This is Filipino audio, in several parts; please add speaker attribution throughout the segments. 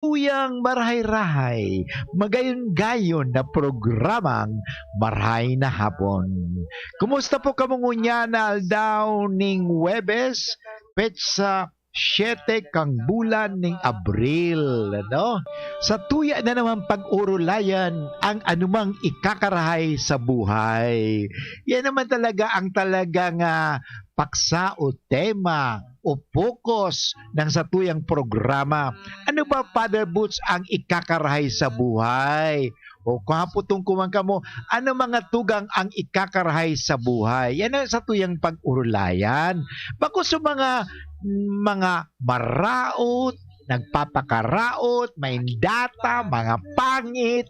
Speaker 1: Tuyang marahay-rahay, magayon-gayon na programang Marahay na Hapon. Kumusta po kamungunya na aldaw ning Webes, petsa 7 kang bulan ning Abril, no? Sa tuya na naman pag-urulayan ang anumang ikakarahay sa buhay. Yan naman talaga ang talagang paksa o tema o focus ng satuyang programa. Ano ba, Father Boots, ang ikakarahay sa buhay? O kahaputong kumangka mo, ano mga tugang ang ikakarahay sa buhay? Yan ang satuyang pag-urulayan. Bako sa mga maraot, nagpapakaraot, may data, mga pangit.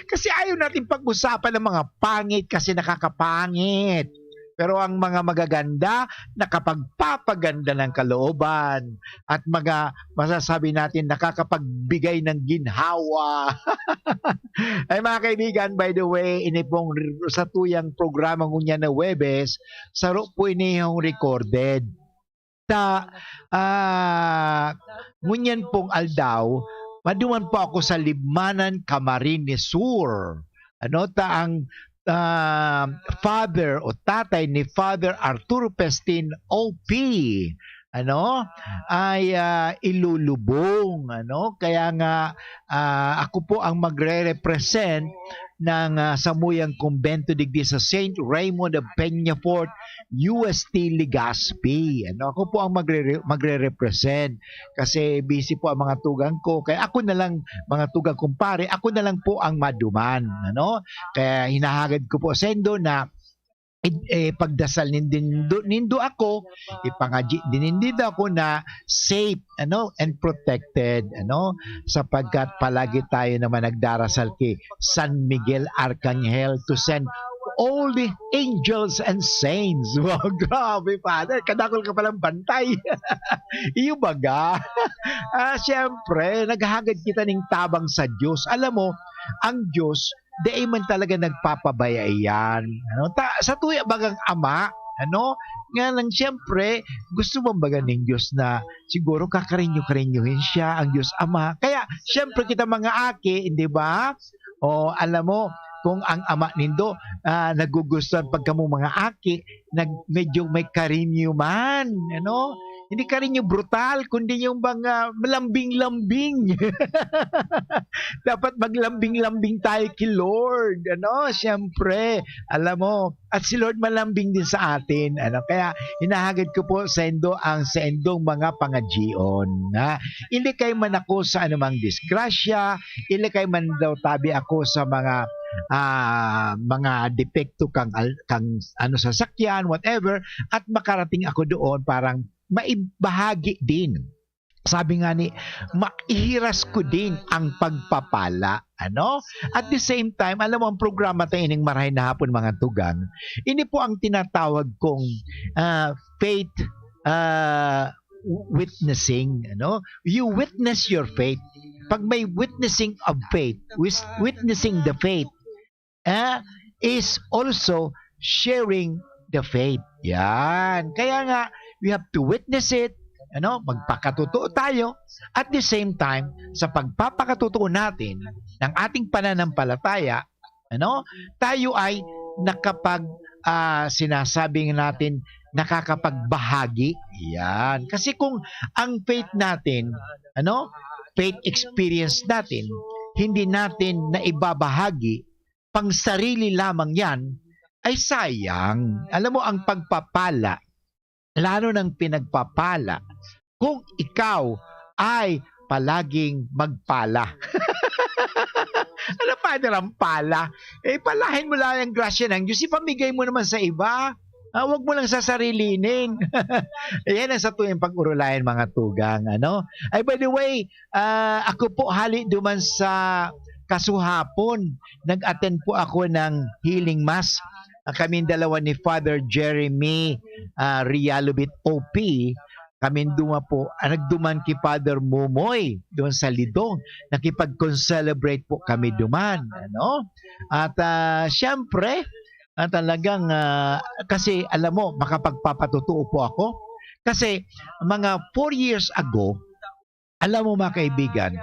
Speaker 1: Kasi ayaw natin pag-usapan ng mga pangit kasi nakakapangit. Pero ang mga magaganda, nakapagpapaganda ng kalooban. At masasabi natin, nakakapagbigay ng ginhawa. Ay mga kaibigan, by the way, ini pong sa tuyang programa ngunya na Webes, saro po ini yung recorded. Ngunyan pong aldaw, maduman po ako sa Libmanan, Camarines Sur. Ang father o tatay ni Father Arturo Pestin OP ay ilulubong, kaya nga ako po ang magre-represent ng Samuyang Kumbento digdi sa Saint Raymond of Peñafort, UST Legazpi. Ako po ang magre-represent kasi busy po ang mga tugang ko. Kaya ako na lang, mga tugang kumpare, ako na lang po ang maduman. Kaya hinahagad ko po sendo na pagdasal nindo ako, ipangaji dinindo ako na safe and protected sapagkat palagi tayo naman nagdarasal kay San Miguel Arcangel to send all the angels and saints. Wow, grabe, Father. Kadakol ka palang bantay. Iyo baga. Siyempre, naghahagad kita ng tabang sa Diyos. Alam mo, ang Diyos, di man talaga nagpapabaya yan. Sa tuya bagang ama, nga lang siyempre, gusto mong baga ng Diyos na siguro kakarinyo-karinyuhin siya, ang Diyos Ama. Kaya, siyempre kita mga aki, hindi ba? O alam mo, kung ang ama nindo nagugustuhan pagka mo mga aki, medyo may karinyo man, hindi karinyo brutal, kundi yung mga malambing-lambing. Dapat maglambing-lambing tayo kay Lord. Siyempre, alam mo, at si Lord malambing din sa atin. Kaya, hinahagad ko po sa endong mga pangajion. Ilikay man ako sa anumang disgrasya, ilikay man daw tabi ako sa mga depekto kang sasakyan, whatever, at makarating ako doon parang maibahagi din. Sabi nga ni, maihiras ko din ang pagpapala. At the same time, alam mo, ang programa tayo ining Marahay na Hapon, mga tugang, ini po ang tinatawag kong faith witnessing. You witness your faith. Pag may witnessing of faith, witnessing the faith, is also sharing the faith. Yan. Kaya nga, we have to witness it, magpakatotoo tayo. At the same time, sa pagpapakatotoo natin ng ating pananampalataya, tayo ay sinasabing natin nakakapagbahagi. Yan. Kasi kung ang faith natin, faith experience natin, hindi natin na ibabahagi, pang sarili lamang yan, ay sayang. Alam mo, ang pagpapala, lalo ng pinagpapala, kung ikaw ay palaging magpala. Ano pa ang pala? Palahin mo lang ang grasya ng Diyos. Ipamigay mo naman sa iba. Huwag mo lang sasarilinin. Ayan ang sa tuyang pag-urulayan, mga tugang. Ay, by the way, ako po hali duman sa kasuhapon. Nag-attend po ako ng healing mass. Kaming dalawa ni Father Jeremy Rialubit OP. Kaming nagduman kay Father Mumoy doon sa Lidong. Nakipag-concelebrate po kami duman. At siyempre, talagang, kasi alam mo, makapagpapatotoo po ako. Kasi mga 4 years ago, Alam mo mga kaibigan,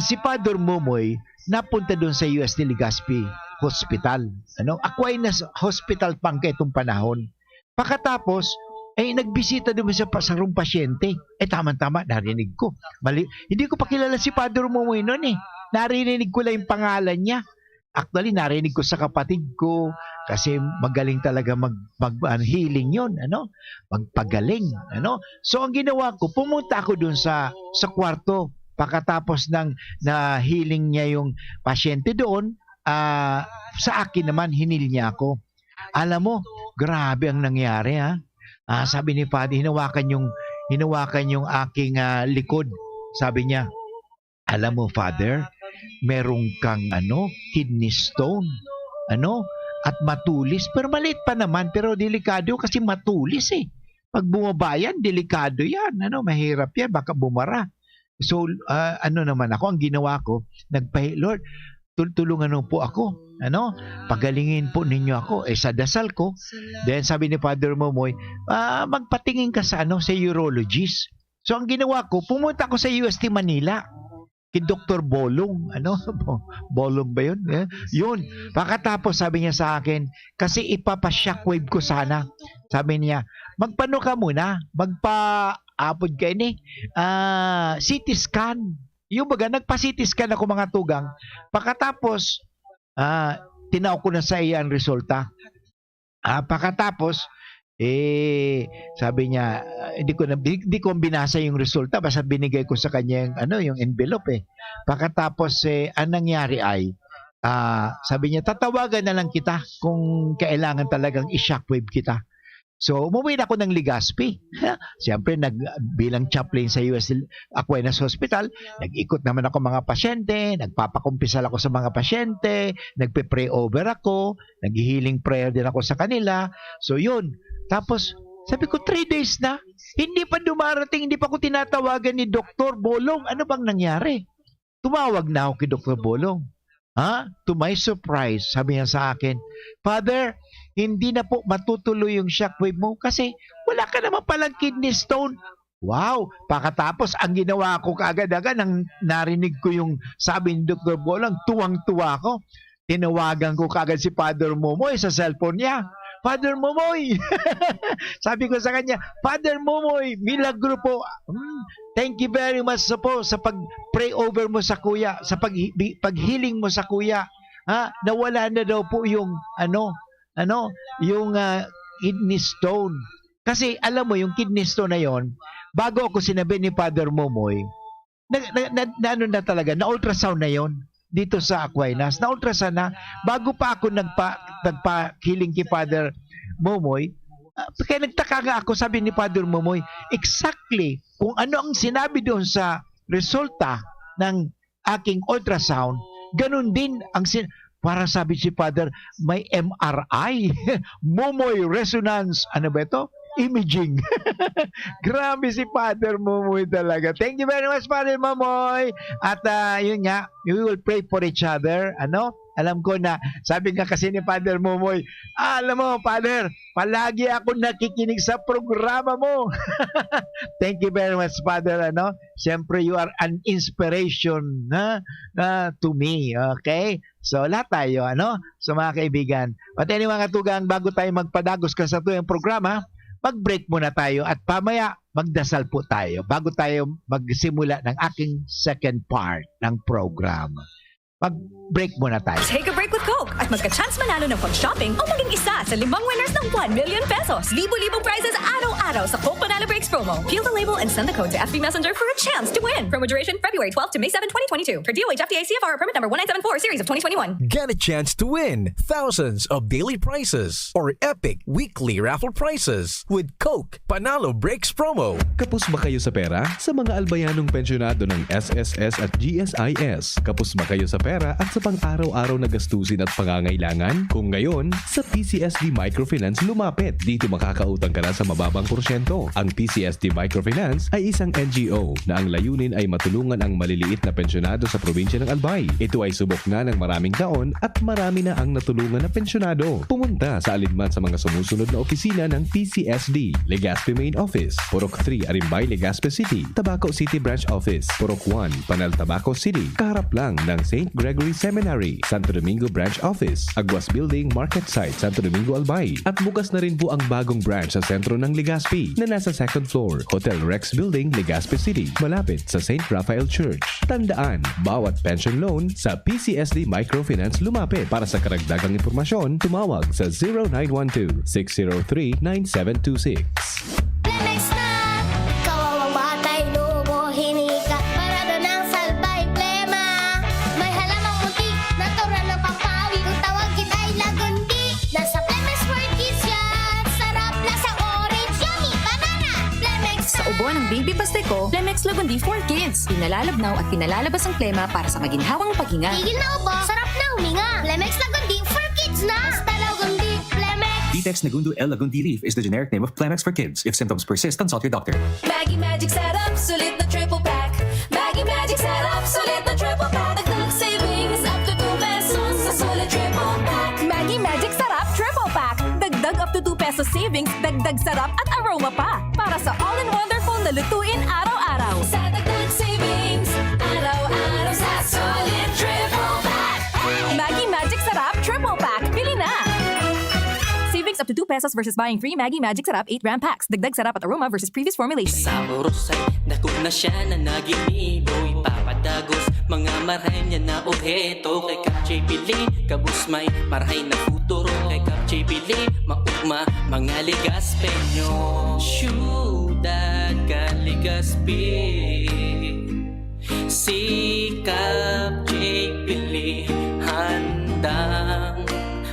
Speaker 1: si Father Momoy napunta doon sa UST Legazpi Hospital. Aquinas Hospital pang itong panahon. Pagkatapos, nagbisita doon sa pasarong pasyente. Tama-tama, narinig ko. Hindi ko pa kilala si Father Momoy noon eh. Narinig ko lang yung pangalan niya. Actually, narinig ko sa kapatid ko kasi magaling talaga healing yon, magpagaling, So ang ginawa ko, pumunta ako dun sa kwarto pagkatapos ng na healing niya yung pasyente doon, sa akin naman hinil niya ako. Alam mo, grabe ang nangyari ha. Sabi ni Father, hinawakan yung aking likod. Sabi niya, alam mo Father, merong kang kidney stone, at matulis, pero maliit pa naman, pero delikado kasi matulis eh. Pag bumaba yan, delikado yan, mahirap yan, baka bumara. So naman ako, ang ginawa ko, Lord, tulungan mo po ako, pagalingin po ninyo ako. Sa dasal ko, then sabi ni Father Momoy, magpatingin ka sa urologist. So ang ginawa ko, pumunta ako sa UST Manila kay Dr. Bolong. Bolong ba yun? Yun. Pagkatapos sabi niya sa akin, kasi ipapa-shockwave ko sana. Sabi niya, magpano ka muna, magpa-apod ka ini, CT scan. Yung baga, nagpa-CT scan ako mga tugang. Pagkatapos, tinawag ko na sa iya ang resulta. Pagkatapos, sabi niya, hindi ko binasa yung resulta, basta binigay ko sa kanya yung envelope eh. Pagkatapos, ang nangyari ay, sabi niya, tatawagan na lang kita kung kailangan talagang i-shockwave kita. So, umuwi na ako ng Legazpi. Siyempre, bilang chaplain sa US Aquinas Hospital, nag-ikot naman ako mga pasyente, nagpapakumpisal ako sa mga pasyente, nagpe-pray over ako, nag-healing prayer din ako sa kanila. So, yun. Tapos, sabi ko, 3 days na. Hindi pa dumarating, hindi pa ako tinatawagan ni Dr. Bolong. Ano bang nangyari? Tumawag na ako kay Dr. Bolong. To my surprise, sabi niya sa akin, Father, hindi na po matutuloy yung shockwave mo kasi wala ka naman palang kidney stone. Wow! Pagkatapos, ang ginawa ko kaagad-agad, nang narinig ko yung sabi ni Dr. Bolong, tuwang-tuwa ko. Tinawagan ko kaagad si Father Momoy sa cellphone niya. Father Momoy! Sabi ko sa kanya, Father Momoy, milagro po. Thank you very much po sa pag-pray over mo sa kuya, sa pag-healing mo sa kuya. Nawala na daw po yung yung kidney stone. Kasi alam mo, yung kidney stone na yon, bago ako sinabi ni Father Momoy, na talaga, na-ultrasound na yon dito sa Aquinas. Na-ultrasound na, bago pa ako nagpa-healing kay Father Momoy, kaya nagtaka nga ako, sabi ni Father Momoy, exactly kung ano ang sinabi doon sa resulta ng aking ultrasound, ganun din ang parang sabi si Father, may MRI, Momoy Resonance, ano ba ito? Imaging. Grabe si Father Momoy talaga. Thank you very much, Father Momoy. At yun nga, we will pray for each other. Alam ko na, sabi nga kasi ni Father Momoy, alam mo, Father, palagi ako nakikinig sa programa mo. Thank you very much, Father. Siyempre, you are an inspiration to me. Okay? So, lahat tayo, So, mga kaibigan. But anyway, mga tugang, bago tayo magpadagos ka sa tuyong programa, mag-break muna tayo at pamaya magdasal po tayo bago tayo magsimula ng aking second part ng program. Mag-break muna tayo.
Speaker 2: Take a break with Coke at magka-chance manalo ng pag-shopping o maging isa sa 5 winners ng 1 million pesos. Libo-libong prizes araw-araw sa Coke Panalo Breaks promo. Peel the label and send the code to FB Messenger for a chance to win. Promo duration February 12 to May 7, 2022. For DOH FTA CFR permit number 1974 series of 2021.
Speaker 3: Get a chance to win thousands of daily prizes or epic weekly raffle prizes with Coke Panalo Breaks promo.
Speaker 4: Kapos ba kayo sa pera? Sa mga albayanong pensyonado ng SSS at GSIS. Kapos ba kayo sa pera at sa pang-araw-araw na gastusin at pangangailangan? Kung ngayon, sa PCSD Microfinance lumapit. Dito makakautang ka na sa mababang porsyento. Ang PCSD Microfinance ay isang NGO na ang layunin ay matulungan ang maliliit na pensyonado sa probinsya ng Albay. Ito ay subok na ng maraming taon at marami na ang natulungan na pensyonado. Pumunta sa alinman sa mga sumusunod na opisina ng PCSD. Legazpi Main Office, Purok 3, Arimbay, Legazpi City. Tabaco City Branch Office, Purok 1, Panal, Tabaco City. Kaharap lang ng St. Gregory Seminary, Santo Domingo Branch Office, Aguas Building, Market Site, Santo Domingo, Albay. At bukas na rin po ang bagong branch sa sentro ng Legazpi na nasa second floor, Hotel Rex Building, Legazpi City, malapit sa St. Raphael Church. Tandaan, bawat pension loan sa PCSD Microfinance lumapit. Para sa karagdagang impormasyon, tumawag sa 0912-603-9726.
Speaker 5: Lemex na! Kawawang batay, lumo, hinika. Parado ng salbay, plema. May halamang munti, natural na pampawi. Kung tawag kita'y lagundi. Nasa Lemex for Kids yan. Sarap, lasa orange, yummy, banana. Lemex na!
Speaker 2: Sa ubo ng baby pastiko, Flemex Lagundi for Kids. Pinalalabnaw at pinalalabas ang plema para sa maginhawang paghinga.
Speaker 5: Tigil na ubo, sarap na huminga. Lemex Lagundi for Kids na! Basta Lagundi, Lemex.
Speaker 6: Vitex Nagundu L. Lagundi Leaf is the generic name of Plemex for kids. If symptoms persist, consult your doctor.
Speaker 7: Maggie Magic Setup, sulit na triple pack. Maggie Magic Setup, sulit na triple pack. Dagdag savings up to 2 pesos sa sulit triple pack.
Speaker 2: Maggie Magic Sarap Triple Pack. Dagdag up to 2 pesos savings, dagdag sarap at aroma pa. Para sa all-in-wonderful na lutuin araw-araw.
Speaker 7: Sa dagdag savings, araw-araw sa sulit triple pack.
Speaker 2: Maggie Magic Sarap Triple Pack. Pili na! Savings up to 2 pesos versus buying free Maggie Magic Sarap 8-gram packs. Dagdag sarap at aroma versus previous formulation.
Speaker 8: Sa oros ay dako na siya na naginibo. Ipapadagos mga maray niya na obheto. Kay Kapjay Pili, kabus may maray na futuro. Kay Kapjay Pili, maugma mga Legazpeño. Syudad Legazpi, si Kapjay Pili handang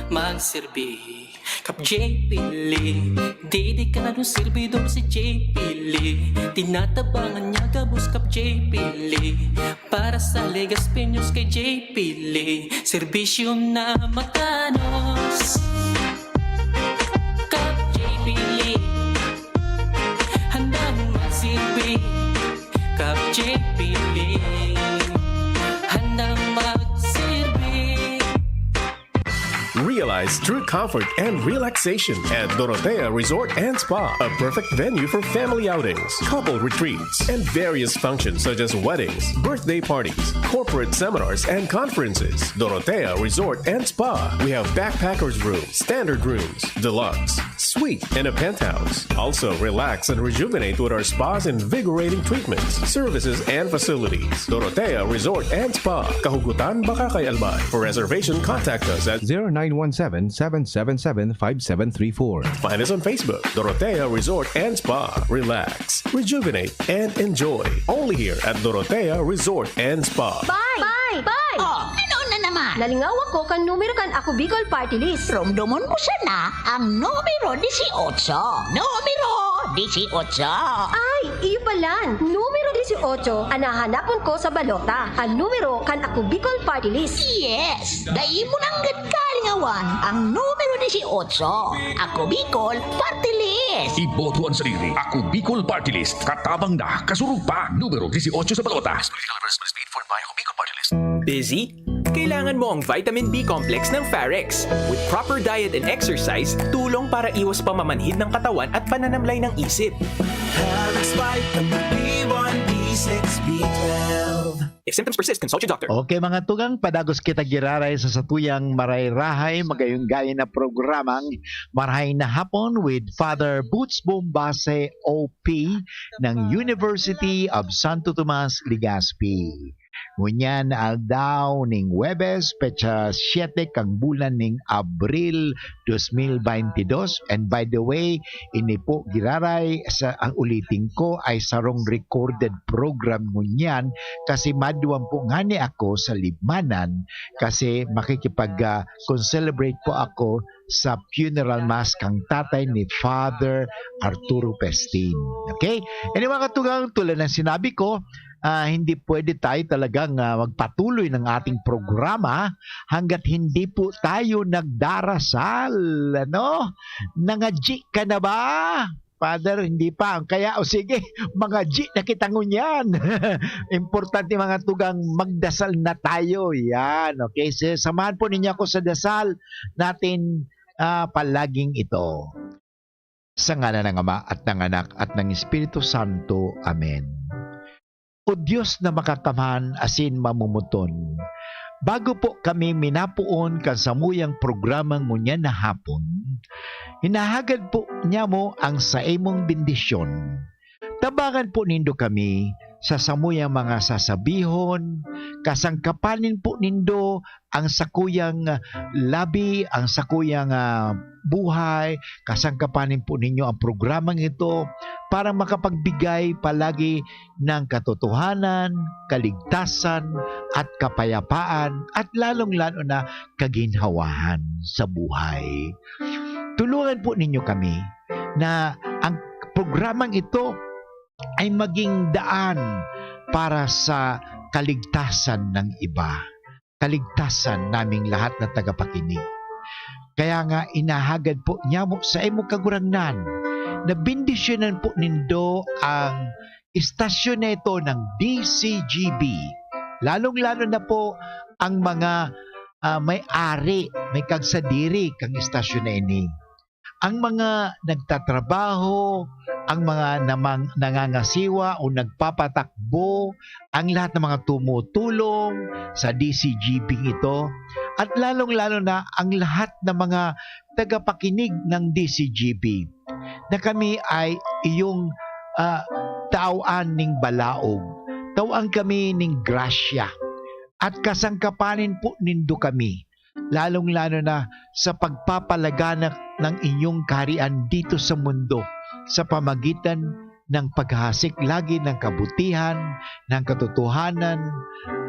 Speaker 8: magsilbi. Kap J. Pili, dedikadong servidor si J. Pili. Tinatabangan niya gabos Kap J. Pili. Para sa Legazpeños kay J. Pili, serbisyo na matanos. Kap J. Pili, handang magsilbi. Kap J. Pili, handang magsilbi.
Speaker 9: Realize true comfort and relaxation at Dorotea Resort and Spa, a perfect venue for family outings, couple retreats, and various functions such as weddings, birthday parties, corporate seminars, and conferences. Dorotea Resort and Spa. We have backpackers rooms, standard rooms, deluxe, suite, and a penthouse. Also, relax and rejuvenate with our spa's invigorating treatments, services, and facilities. Dorotea Resort and Spa, Kahugutan, Bakakay, Albay. For reservation, contact us at
Speaker 4: 0917-777-5734.
Speaker 9: Find us on Facebook, Dorotea Resort and Spa. Relax, rejuvenate, and enjoy. Only here at Dorotea Resort and Spa.
Speaker 5: Bye!
Speaker 10: Oh, ano na naman?
Speaker 5: Nalingaw ako kan numero kan ako Bicol Party List.
Speaker 10: Romdomon ko sana ang numero 18. Numero 18.
Speaker 5: Ay, iyo pala. Numero 18 ang nahanapon ko sa balota. Ang numero kan ako Bicol Party List.
Speaker 10: Yes, dahil mo nang nagkalingawan ang numero 18. Ako Bicol Party List.
Speaker 11: Iboto ang sarili. Ako Bicol Party List. Katabang na. Kasurug pa. Numero 18 sa balota. Political representatives paid for by ako Bicol Party List.
Speaker 12: Busy? Kailangan mo ang vitamin B complex ng Farex. With proper diet and exercise, tulong para iwas pamamanhid ng katawan at pananamlay ng isip.
Speaker 8: Farex Vitamin B1, B6, B12.
Speaker 12: If symptoms persist, consult your doctor.
Speaker 1: Okay mga tugang, padagos kita giraray sa satuyang marayrahay magayong gaya na programang Marahay na Hapon with Father Boots Bombase OP ng University of Santo Tomas, Legazpi. Ngunyan aldaw ning Webes, pecha 7 kang bulan ning Abril 2022. And by the way, ini po giraray sa ang ulitin ko ay sarong recorded program ngunyan kasi maduwang po ngani ako sa Libmanan kasi makikipag-celebrate po ako sa funeral mass kang tatay ni Father Arturo Pestin. Okay? And mga katugang tulad ng sinabi ko, hindi pwede tayo talagang magpatuloy ng ating programa hanggat hindi po tayo nagdarasal. Ano? Nangadji ka na ba? Father, hindi pa. Kaya, sige, mga G na kita ngunyan. Importante mga tugang, magdasal na tayo. Yan, okay? Samahan po ninyo ako sa dasal natin palaging ito. Sa ngalan ng Ama at ng Anak at ng Espiritu Santo. Amen. O Diyos na makakamhan asin mamumuton, bago po kami minapuon kan samuyang programang ngunyan na hapon, hinahagad po niya mo ang sa imong bendisyon. Tabangan po nindo kami sa samuyang mga sasabihon, kasangkapanin po nindo ang sakuyang labi, ang sakuyang buhay, kasangkapanin po ninyo ang programang ito para makapagbigay palagi ng katotohanan, kaligtasan, at kapayapaan, at lalong-lalo na kaginhawahan sa buhay. Tulungan po ninyo kami na ang programang ito ay maging daan para sa kaligtasan ng iba. Kaligtasan naming lahat na tagapakinig. Kaya nga inahagad po niya mo sa imong kagurangnan na bendisyonan po nindo ang istasyon na ito ng DCGB. Lalong-lalo na po ang mga may-ari, may kagsadiri kang istasyon na ini. Ang mga nagtatrabaho, ang mga nangangasiwa o nagpapatakbo, ang lahat ng mga tumutulong sa DCGB ito, at lalong-lalo na ang lahat ng mga tagapakinig ng DCGB, na kami ay iyong tauan ning balaog, tauan kami ning grasya, at kasangkapanin po nindo kami, lalong-lalo na sa pagpapalaganap ng inyong kaharian dito sa mundo sa pamagitan ng paghasik lagi ng kabutihan, ng katotohanan,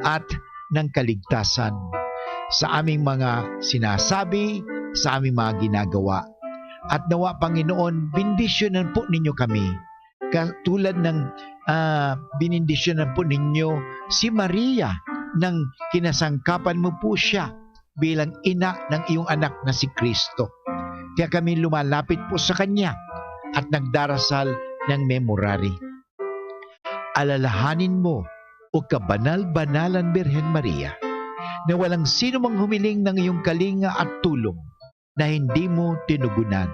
Speaker 1: at ng kaligtasan sa aming mga sinasabi, sa aming mga ginagawa. At nawa, Panginoon, bindisyonan po ninyo kami. Katulad ng binindisyonan po ninyo si Maria nang kinasangkapan mo po siya bilang ina ng iyong anak na si Kristo. Kaya kami lumalapit po sa Kanya at nagdarasal ng memorari. Alalahanin mo, o kabanal-banalan Birhen Maria, na walang sino mang humiling ng iyong kalinga at tulong na hindi mo tinugunan.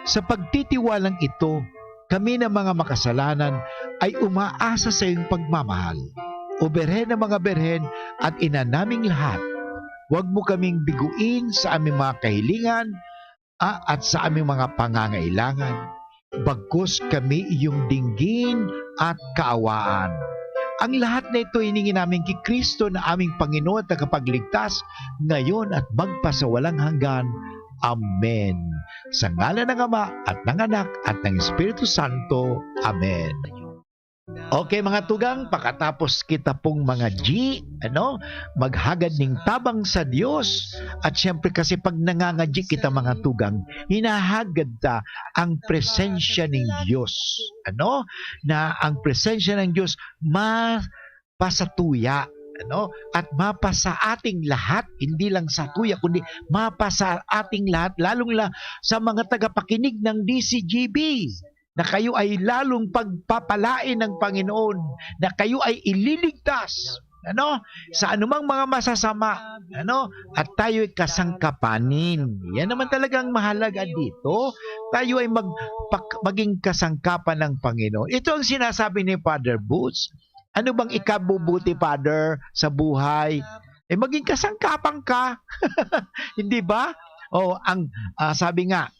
Speaker 1: Sa pagtitiwalang ito, kami na mga makasalanan ay umaasa sa iyong pagmamahal. O Birhen na mga Birhen at ina naming lahat, huwag mo kaming biguin sa aming mga kahilingan at sa aming mga pangangailangan. Bagkus kami iyong dinggin at kaawaan. Ang lahat na ito hiningi namin kay Kristo na aming Panginoon at tagapagligtas, ngayon at magpasawalang hanggan. Amen. Sa ngalan ng Ama at ng Anak at ng Espiritu Santo. Amen. Okay mga tugang, pakatapos kita pong mga G, maghagad ng tabang sa Diyos. At syempre kasi pag nangangadji kita mga tugang, hinahagad ta ang presensya ng Diyos. Na ang presensya ng Diyos mapasatuya. At mapasa ating lahat, hindi lang sa tuya, kundi mapasa ating lahat, lalong sa mga tagapakinig ng DCGB. Na kayo ay lalong pagpapalain ng Panginoon, na kayo ay ililigtas sa anumang mga masasama, at tayo ay kasangkapanin. Yan naman talagang mahalaga dito. Tayo ay maging kasangkapan ng Panginoon. Ito ang sinasabi ni Father Boots. Ano bang ikabubuti, Father, sa buhay? Maging kasangkapan ka. Hindi ba? Ang sabi nga,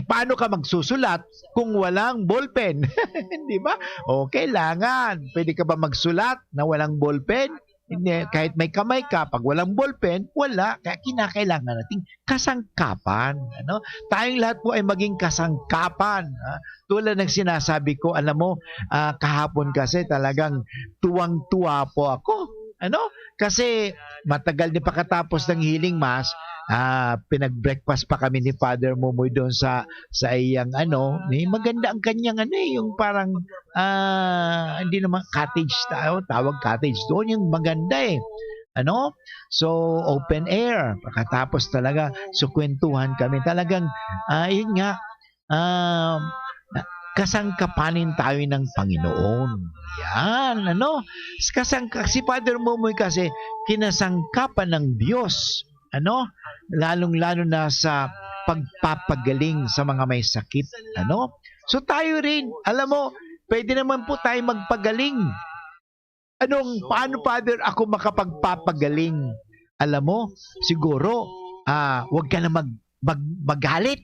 Speaker 1: paano ka magsusulat kung walang ballpen? Hindi ba? Kailangan. Pwede ka ba magsulat na walang ballpen? Hindi. Kahit may kamay ka, pag walang ballpen, wala. Kaya kinakailangan nating kasangkapan. Tayong lahat po ay maging kasangkapan. Tulad ng sinasabi ko, alam mo, kahapon kasi talagang tuwang-tuwa po ako. Kasi matagal din pakatapos ng healing mass, pinag-breakfast pa kami ni Father Momoy doon sa iyang maganda ang kanyang yung parang hindi naman cottage tawag cottage doon, yung maganda so open air, pagkatapos talaga kwentuhan kami talagang yun nga, kasangkapanin tayo ng Panginoon. Yan, si Father Momoy kasi kinasangkapan ng Diyos, lalong-lalo na sa pagpapagaling sa mga may sakit, So tayo rin, alam mo, pwede naman po tayo magpagaling. Paano, Father, ako makapagpapagaling? Alam mo, siguro, wag ka na magalit.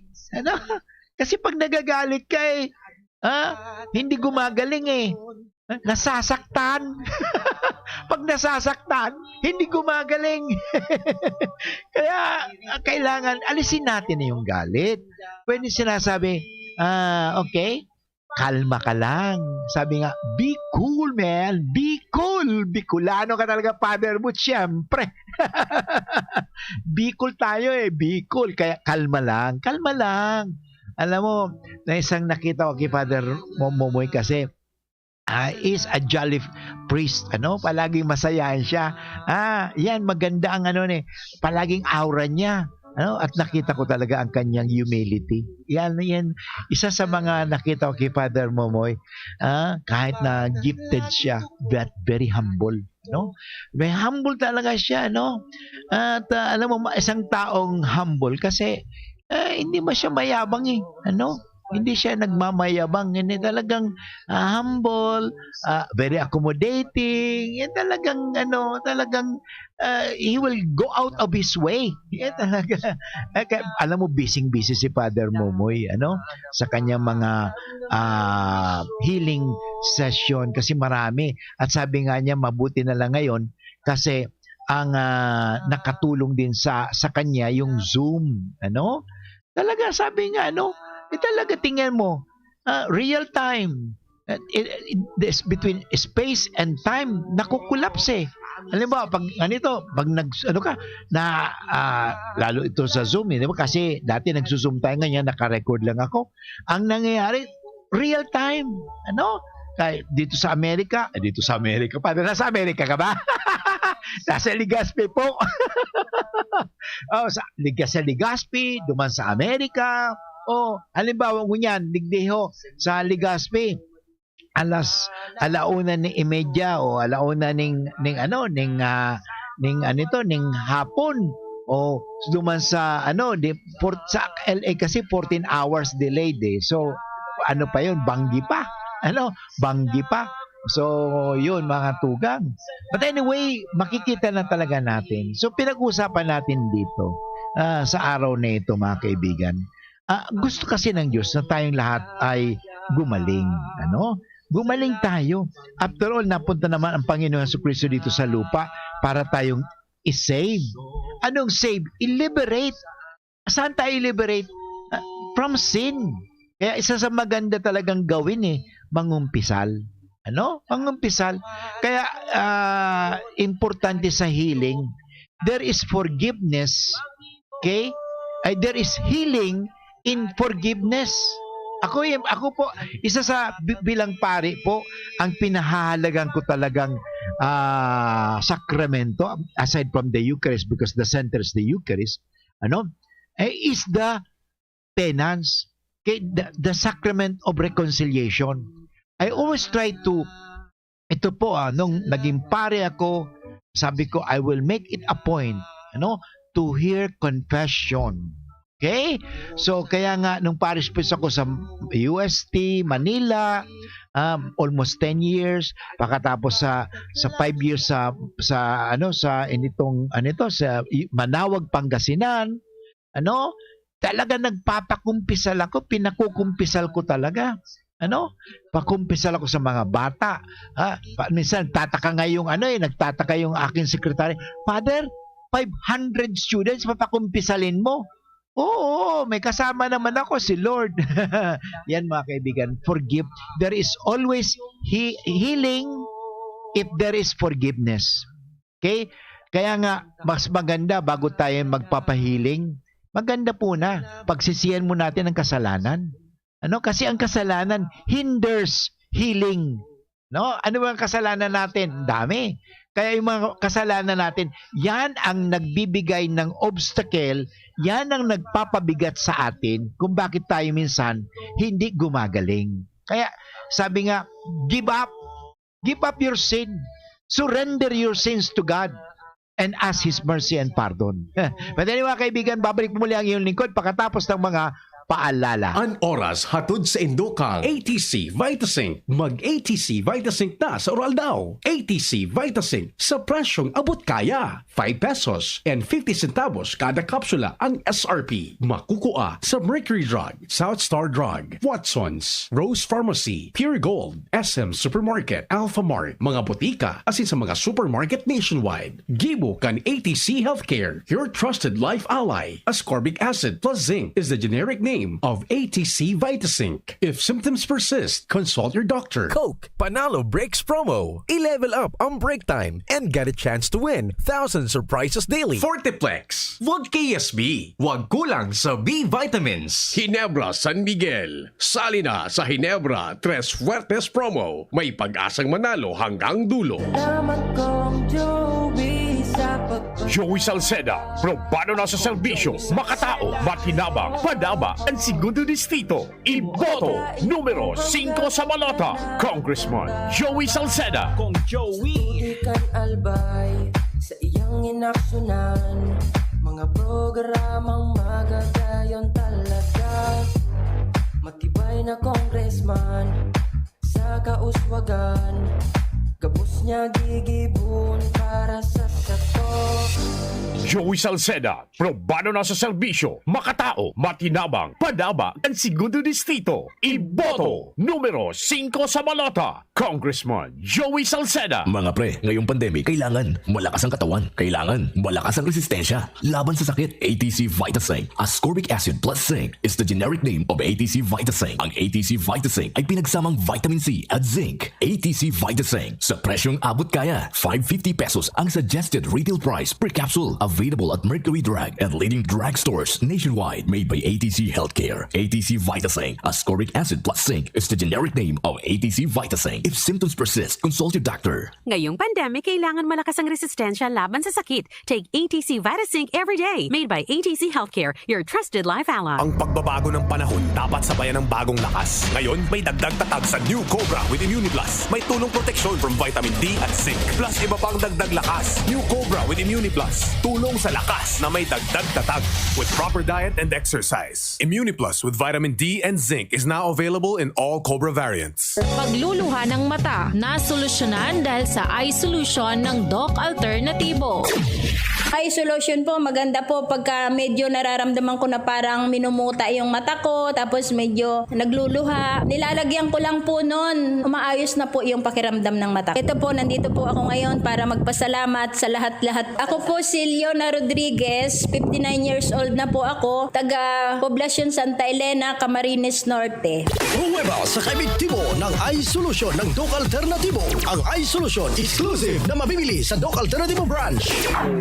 Speaker 1: Kasi pag nagagalit ka hindi gumagaling nasasaktan. Pag nasasaktan, hindi gumagaling. Kaya, kailangan, alisin natin yung galit. Pwede sinasabi, okay, kalma ka lang. Sabi nga, be cool, man. Be cool. Bicolano ka talaga, Father mo, siyempre. Be cool tayo Be cool. Kaya kalma lang. Kalma lang. Alam mo, na isang nakita ko kay Father Momoy kasi is a jolly priest. Palaging masayahan siya. Yan, maganda ang palaging aura niya. At nakita ko talaga ang kanyang humility. Yan, isa sa mga nakita ko kay Father Momoy, kahit na gifted siya, but very humble. May humble talaga siya, At alam mo, isang taong humble kasi hindi ba siya mayabang Hindi siya nagmamayabang, hindi talagang humble, very accommodating. Yan talagang he will go out of his way. Yan talaga. Alam mo, busy si Father Momoy, sa kanyang mga healing session kasi marami. At sabi nga niya, mabuti na lang ngayon kasi ang nakatulong din sa kanya yung Zoom, Talaga sabi nga, talaga tingnan mo, real time, this between space and time, nakukulapse. Alam mo, pag lalo ito sa Zoom, di ba? Kasi dati nagsuzoom tayo, ngayon naka-record lang ako. Ang nangyayari, real time, Kaya dito sa Amerika, Padre, nasa Amerika ka ba? Nasa Legazpi po. Sa Legazpi, duman sa Amerika. Halimbawa ngunyan, digdeho sa Legazpi. Alauna ni imedya o alauna ning hapon. Duman sa sa LA kasi 14 hours delayed So pa yun, Banggi pa. Banggi pa. So, yun, mga tugang. But anyway, makikita na talaga natin. So, pinag-usapan natin dito sa araw na ito, mga kaibigan. Gusto kasi ng Diyos na tayong lahat ay gumaling. Gumaling tayo. After all, napunta naman ang Panginoon Jesucristo dito sa lupa para tayong i-save. Anong save? I-liberate. Saan tayo i-liberate? From sin. Kaya isa sa maganda talagang gawin mangumpisal. Mangumpisal. Kaya importante sa healing, there is forgiveness. Okay? There is healing in forgiveness. Ako po, isa sa bilang pari po, ang pinahahalagan ko talagang sakramento, aside from the Eucharist, because the center is the Eucharist, is the penance. Okay? The sacrament of reconciliation. I always try to, ito po, nung naging pare ako, sabi ko, I will make it a point, to hear confession. Okay? So, kaya nga, nung parish priest ako sa UST, Manila, almost 10 years, pagkatapos sa 5 years sa Manawag, Pangasinan, talaga nagpapakumpisal ako, pinakukumpisal ko talaga. Pakumpisal ako sa mga bata. Minsan nagtataka yung aking sekretary, Father, 500 students papakumpisalin mo. Oo, may kasama naman ako, si Lord. Yan, mga kaibigan, forgive. There is always healing if there is forgiveness. Okay? Kaya nga, mas maganda bago tayo magpapahiling, maganda po na pagsisihan mo natin ang kasalanan. Kasi ang kasalanan hinders healing. Ano ba ang kasalanan natin? Dami. Kaya yung mga kasalanan natin, yan ang nagbibigay ng obstacle, yan ang nagpapabigat sa atin kung bakit tayo minsan hindi gumagaling. Kaya sabi nga, give up your sin. Surrender your sins to God and ask His mercy and pardon. But anyway, mga kaibigan, babalik muli ang iyong lingkod pagkatapos ng mga paalala.
Speaker 13: An oras hatod sa Indokang ATC Vitasync. Mag-ATC Vitasync na sa oral daw. ATC Vitasync sa presyong abot kaya. 5 pesos and 50 centavos kada kapsula ang SRP. Makukuha sa Mercury Drug, South Star Drug, Watson's, Rose Pharmacy, Pure Gold, SM Supermarket, Alpha Mart, mga botika, asin sa mga supermarket nationwide. Gibo kan ATC Healthcare, your trusted life ally. Ascorbic acid plus zinc is the generic name of ATC Vitasync. If symptoms persist, consult your doctor.
Speaker 3: Coke Panalo Breaks promo. I-level up on break time and get a chance to win thousands of prizes daily.
Speaker 13: Fortiplex, wag KSB, wag kulang sa B vitamins.
Speaker 9: Ginebra San Miguel. Sali na sa Ginebra Tres Fuertes promo. May pag-asang manalo hanggang dulo.
Speaker 11: Joey Salceda, probado na sa serbisyo, makatao, makinabang, padaba, ang segundo distrito. Iboto, numero 5 sa balota. Congressman Joey Salceda.
Speaker 14: Kung Joey ikan albay sa iyang inaksyonan, mga programang magagayon talaga. Matibay na congressman sa kauswagan, gabos niya gigibon para sa sato.
Speaker 11: Joey Salceda, probado na sa serbisyo, makatao, matinabang, padaba, ang segundo distrito. Iboto, numero 5 sa balota. Congressman Joey Salceda.
Speaker 15: Mga pre, ngayong pandemic, kailangan malakas ang katawan. Kailangan malakas ang resistensya. Laban sa sakit, ATC Vitasync. Ascorbic acid plus zinc is the generic name of ATC Vitasync. Ang ATC Vitasync ay pinagsamang vitamin C at zinc. ATC Vitasync. Sa presyong abot kaya, 550 pesos ang suggested retail price per capsule. Available at Mercury Drug and leading drugstores nationwide. Made by ATC Healthcare. ATC Vitasync. Ascorbic acid plus zinc is the generic name of ATC Vitasync. If symptoms persist, consult your doctor.
Speaker 16: Ngayong pandemic, kailangan malakas ang resistensya laban sa sakit. Take ATC Vitasync every day. Made by ATC Healthcare, your trusted life ally.
Speaker 17: Ang pagbabago ng panahon dapat sabayan ng bagong lakas. Ngayon, may dagdag tatag sa New Cobra with ImmuniPlus. May tulong proteksyon from vitamin D at zinc. Plus iba pang dagdag lakas. New Cobra with ImmuniPlus. Tulong sa lakas na may dagdag tatag. With proper diet and exercise. ImmuniPlus with vitamin D and zinc is now available in all Cobra variants.
Speaker 18: Pagluluha ng mata na solusyonan dahil sa eye solution ng Doc Alternativo.
Speaker 19: Eye solution po, maganda po pagka medyo nararamdaman ko na parang minumuta yung mata ko, tapos medyo nagluluha. Nilalagyan ko lang po nun, umaayos na po yung pakiramdam ng mata. Ito po, nandito po ako ngayon para magpasalamat sa lahat-lahat. Ako po si Leona Rodriguez, 59 years old na po ako, taga Poblacion Santa Elena, Camarines Norte.
Speaker 20: Pruweba sa kaibigtibo ng Eye Solution ng Doc Alternativo. Ang Eye Solution exclusive na mabibili sa Doc Alternativo branch.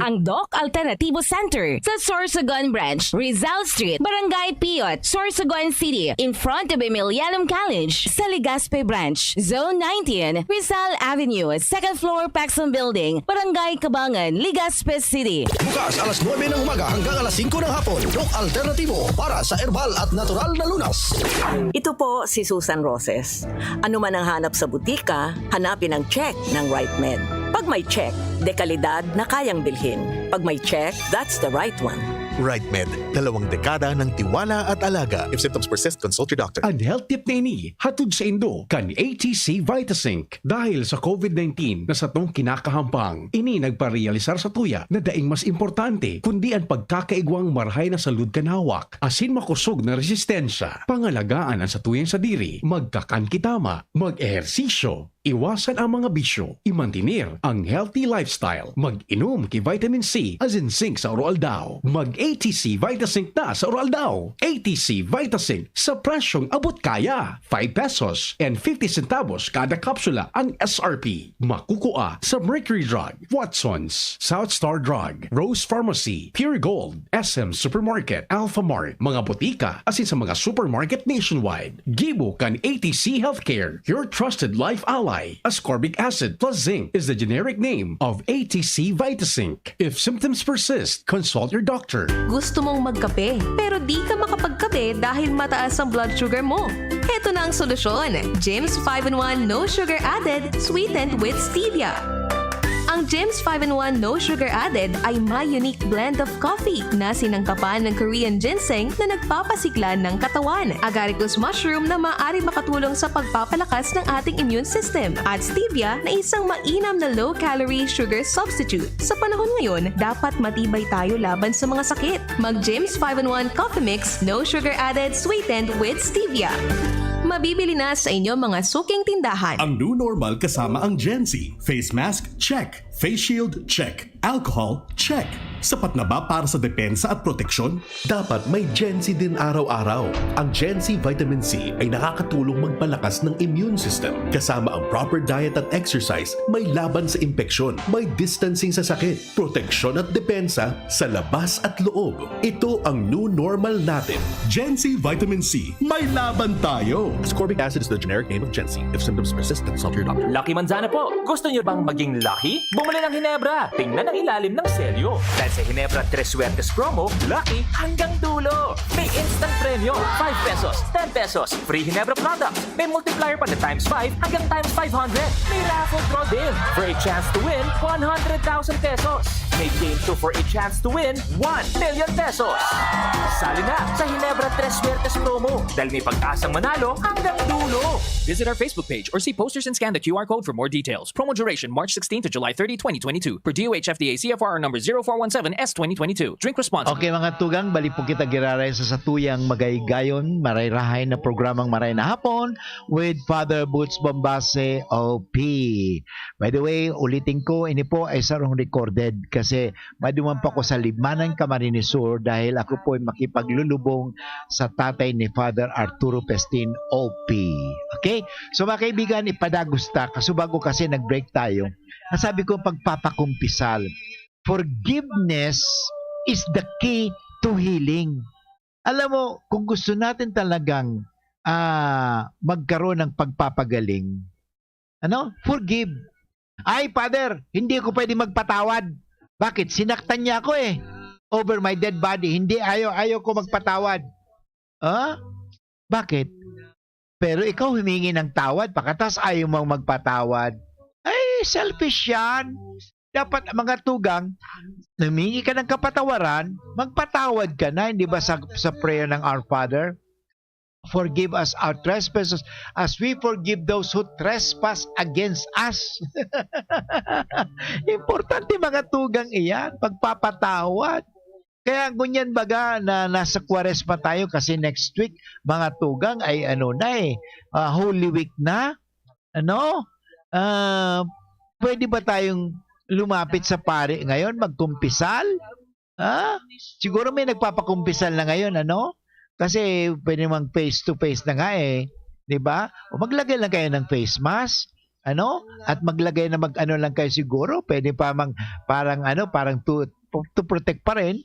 Speaker 18: Ang Doc Alternativo Center sa Sorsogon Branch, Rizal Street, Barangay Piot, Sorsogon City, in front of Emilianum College, sa Legazpi Branch, Zone 19, Rizal Avenue, 2nd floor, Paxson Building, Barangay Cabangan, Legazpi City.
Speaker 20: Bukas alas 9 ng umaga hanggang alas 5 ng hapon. Doc Alternativo para sa herbal at natural na lunas.
Speaker 21: Ito po si Susan Roses. Ano man ang hanap sa butika, hanapin ang check ng RightMed. Pag may check, dekalidad na kayang bilhin. Pag may check, that's the right one.
Speaker 22: RightMed, 2 dekada ng tiwala at alaga. If symptoms persist, consult your doctor.
Speaker 13: Ang health tip na ini, hatod sa Indo, kan ATC Vitasync. Dahil sa COVID-19 na sa tong kinakahampang, ini nagparealisar sa tuya na daing mas importante, kundi ang pagkakaigwang marhay na salud kanawak, asin makusog na resistensya, pangalagaan ang sa tuyang sa diri, magkakan kitama, mag-ehersisyo, Iwasan ang mga bisyo. Imantinir ang healthy lifestyle. Mag-inom kay vitamin C as in zinc sa Roaldao. Mag-ATC Vitasync na sa Roaldao. ATC Vitasync sa presyong abot kaya. 5 pesos and 50 centavos kada kapsula ang SRP. Makukuha sa Mercury Drug, Watsons, South Star Drug, Rose Pharmacy, Pure Gold, SM Supermarket, Alpha Mart, mga botika asin sa mga supermarket nationwide. Gibo kan ATC Healthcare, your trusted life ally. Ascorbic acid plus zinc is the generic name of ATC Vitasync. If symptoms persist, consult your doctor.
Speaker 6: Gusto mong magkape, pero di ka makapagkape dahil mataas ang blood sugar mo. Heto na ang solusyon. Jims 5-in-1 No Sugar Added, sweetened with stevia. Ang Jims 5-in-1 No Sugar Added ay may unique blend of coffee na sinangkapan ng Korean ginseng na nagpapasigla ng katawan, agaricus mushroom na maaari makatulong sa pagpapalakas ng ating immune system, at stevia na isang mainam na low-calorie sugar substitute. Sa panahon ngayon, dapat matibay tayo laban sa mga sakit. Mag Jims 5-in-1 Coffee Mix No Sugar Added, sweetened with stevia. Mabibili na sa inyong mga suking tindahan.
Speaker 7: Ang new normal kasama ang Gen-Z. Face mask, check. Face shield, check. Alcohol, check. Sapat na ba para sa depensa at proteksyon?
Speaker 22: Dapat may Gen-Z din araw-araw. Ang Gen-Z Vitamin C ay nakakatulong magpalakas ng immune system. Kasama ang proper diet at exercise, may laban sa impeksyon, may distancing sa sakit, proteksyon at depensa sa labas at loob. Ito ang new normal natin.
Speaker 7: Gen-Z Vitamin C. May laban tayo!
Speaker 22: Ascorbic acid is the generic name of Gen-Z. If symptoms persist, consult your doctor.
Speaker 12: Lucky Manzana po. Gusto niyo bang maging lucky? Bumili ng Hinebra. Tingnan ang ilalim ng selyo. Dahil sa Hinebra Tres Suertes promo, lucky hanggang dulo. May instant premyo, 5 pesos, 10 pesos. Free Hinebra product. May multiplier pa na times 5 hanggang times 500. May raffle draw din for a chance to win 100,000 pesos. May game 2 for a chance to win 1 million pesos. Sali na sa Hinebra Tres Suertes promo dahil may pag-asang manalo hanggang dulo.
Speaker 23: Visit our Facebook page or see posters and scan the QR code for more details. Promo duration March 16 to July 30, 2022. Per DOH FDA CFR number 0417S 2022. Drink responsibly.
Speaker 1: Okay mga tugang, balik po kita giraray sa satuyang magaygayon, marayrahay na programang Maray na Hapon with Father Boots Bombase OP. By the way, ulitin ko, ini po ay sarong recorded kasi maduman pa ko sa Libmanan, Camarines Sur dahil ako po ay makipaglulubong sa tatay ni Father Arturo Pestin OP. Okay? So mga kaibigan, ipadagusta, kasubago kasi nag-break tayo. Nasabi ko pagpapakumpisal. Forgiveness is the key to healing. Alam mo, kung gusto natin talagang magkaroon ng pagpapagaling, forgive. Ay, Father, hindi ako pwede magpatawad. Bakit? Sinaktan niya ako over my dead body. Hindi, ayaw ko magpatawad. Bakit? Pero ikaw humingi ng tawad, pagkatas ayaw mong magpatawad. Ay, selfish yan. Dapat mga tugang, humingi ka ng kapatawaran, magpatawad ka na, hindi ba sa prayer ng Our Father? Forgive us our trespasses as we forgive those who trespass against us. Importante mga tugang iyan, pagpapatawad. Kaya ganyan baga na nasa Kwaresma tayo kasi next week mga tugang ay Holy Week na. Pwede ba tayong lumapit sa pare ngayon, magkumpisal? Siguro may nagpapakumpisal na ngayon, Kasi pwede mang face-to-face na nga di ba? O maglagay lang kayo ng face mask, At maglagay na lang kayo siguro, pwede pa parang to protect pa rin,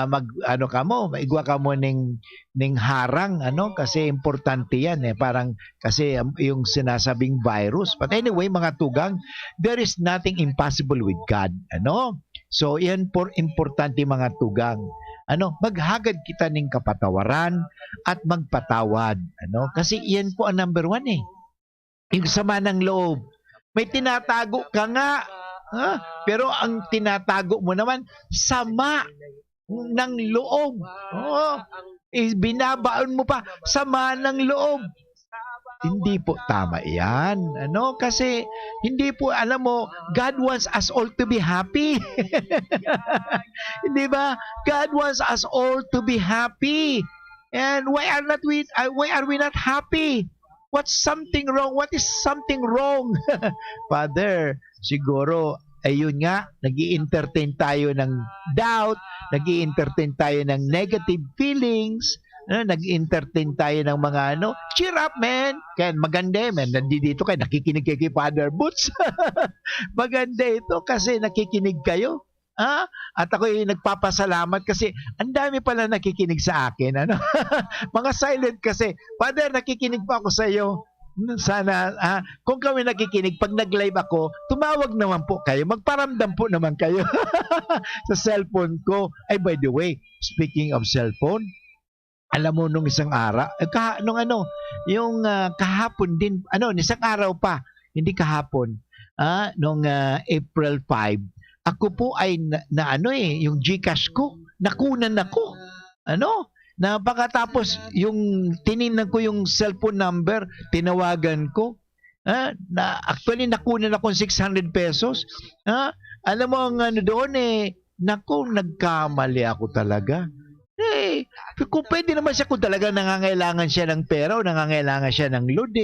Speaker 1: maigwa ka mo ning harang, kasi importante yan, parang, kasi yung sinasabing virus. But anyway, mga tugang, there is nothing impossible with God, So, yan po importante mga tugang. Maghagad kita ng kapatawaran at magpatawad, Kasi yan po ang number 1 Yung sama ng loob. May tinatago ka nga, pero ang tinatago mo naman, sama ng loob. Binabaon mo pa, sama ng loob. Hindi po tama yan. Kasi hindi po, alam mo, God wants us all to be happy. Hindi ba? God wants us all to be happy. And why are we not happy? What's something wrong? What is something wrong? Father, siguro, ayun nga, nag-i-entertain tayo ng doubt, nag-i-entertain tayo ng negative feelings, nag-entertain tayo ng mga cheer up, man. Kaya maganda, man. Nandito kayo, nakikinig kayo kay Father Boots. Maganda ito kasi nakikinig kayo. At ako nagpapasalamat kasi ang dami pala nakikinig sa akin. Mga silent kasi, Father, nakikinig pa ako sa iyo. Sana, kung kami nakikinig, pag nag-live ako, tumawag naman po kayo. Magparamdam po naman kayo sa cellphone ko. Ay, by the way, speaking of cellphone, alam mo nung isang araw, yung kahapon din, isang araw pa, hindi kahapon, nung April 5, ako po ay yung GCash ko, nakunan ako. Na pagkatapos yung tiningnan ko yung cellphone number, tinawagan ko, actually nakunan ako 600 pesos. Alam mo ang doon nagkamali ako talaga. Kung pwede naman siya kung talaga nangangailangan siya ng pera o nangangailangan siya ng load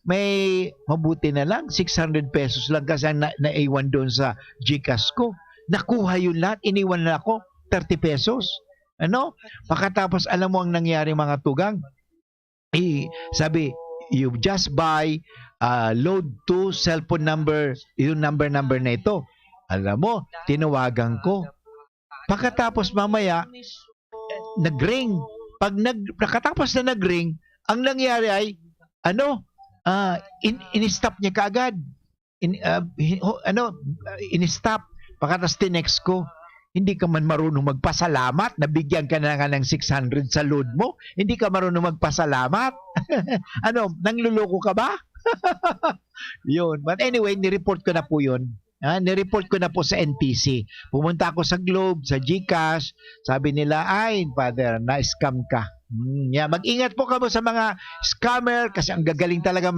Speaker 1: may mabuti na lang 600 pesos lang kasi naiwan doon sa GCash ko. Nakuha yun lahat, iniwan na ako 30 pesos. Pagkatapos alam mo ang nangyari mga tugang? Sabi, you just buy load to cellphone number, yung number na ito. Alam mo, tinawagan ko. Pagkatapos mamaya, nag-ring. Pagkatapos na nag-ring, ang nangyari ay, in-stop niya kaagad. In-stop. Pagkatapos tinext ko, hindi ka man marunong magpasalamat, nabigyan ka na nga ng 600 sa load mo, hindi ka marunong magpasalamat. Nangluloko ka ba? Yun. But anyway, nireport ko na po yun. Nireport ko na po sa NTC. Pumunta ako sa Globe, sa GCash. Sabi nila, ay, Father, na-scam ka. Mag-ingat po kamo sa mga scammer kasi ang gagaling talaga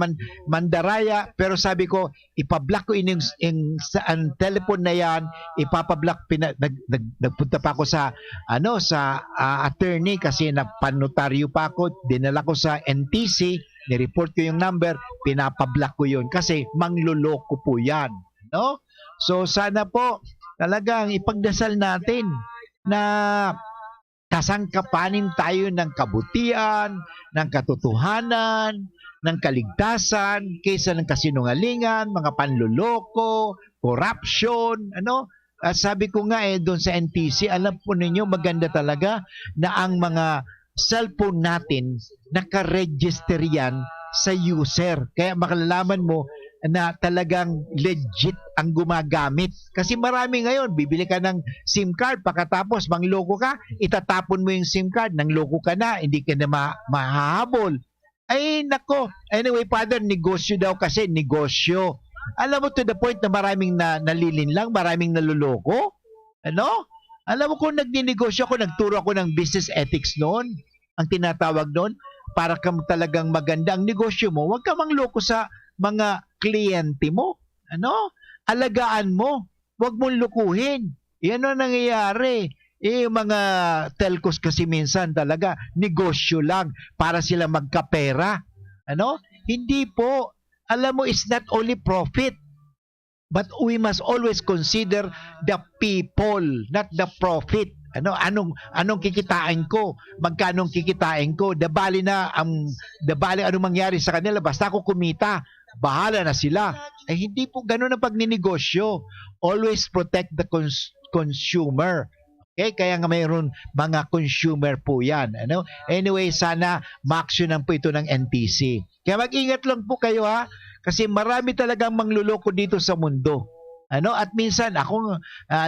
Speaker 1: mandaraya. Pero sabi ko, ipablock ko ang telephone na yan, ipapablock. Nagpunta pa ako sa attorney kasi napanotaryo pa ako. Dinala ko sa NTC, nireport ko yung number, pinapablock ko yun kasi mangluloko po yan. So sana po talagang ipagdasal natin na kasangkapanin tayo ng kabutihan, ng katotohanan, ng kaligtasan, kaysa ng kasinungalingan, mga panluloko, corruption, sabi ko nga doon sa NTC, alam po ninyo, maganda talaga na ang mga cellphone natin, naka-register yan sa user. Kaya makalalaman mo na talagang legit ang gumagamit. Kasi marami ngayon, bibili ka ng SIM card, pagkatapos mangloko ka, itatapon mo yung SIM card, nangloko ka na, hindi ka na mahahabol. Ay, nako. Anyway, Father, negosyo daw kasi, negosyo. Alam mo to the point na maraming nalilinlang, maraming naluloko? Alam mo kung nagninegosyo ako, nagturo ako ng business ethics noon, ang tinatawag noon, para kang talagang maganda ang negosyo mo, huwag ka mangloko sa mga kliyente mo. Alagaan mo. Huwag mong lukuhin. Yan ang nangyayari. Yung mga telcos kasi minsan talaga negosyo lang para sila magkapera. Hindi po. Alam mo, it's not only profit. But we must always consider the people, not the profit. Anong kikitain ko? Magkanong kikitain ko? Dabali anong mangyari sa kanila basta ako kumita. Bahala na sila. Hindi po ganun ang pagninegosyo. Always protect the consumer. Okay? Kaya nga mayroon mga consumer po yan. Anyway, sana ma-actionan po ito ng NTC. Kaya mag-ingat lang po kayo kasi marami talagang mangluloko dito sa mundo. At minsan ako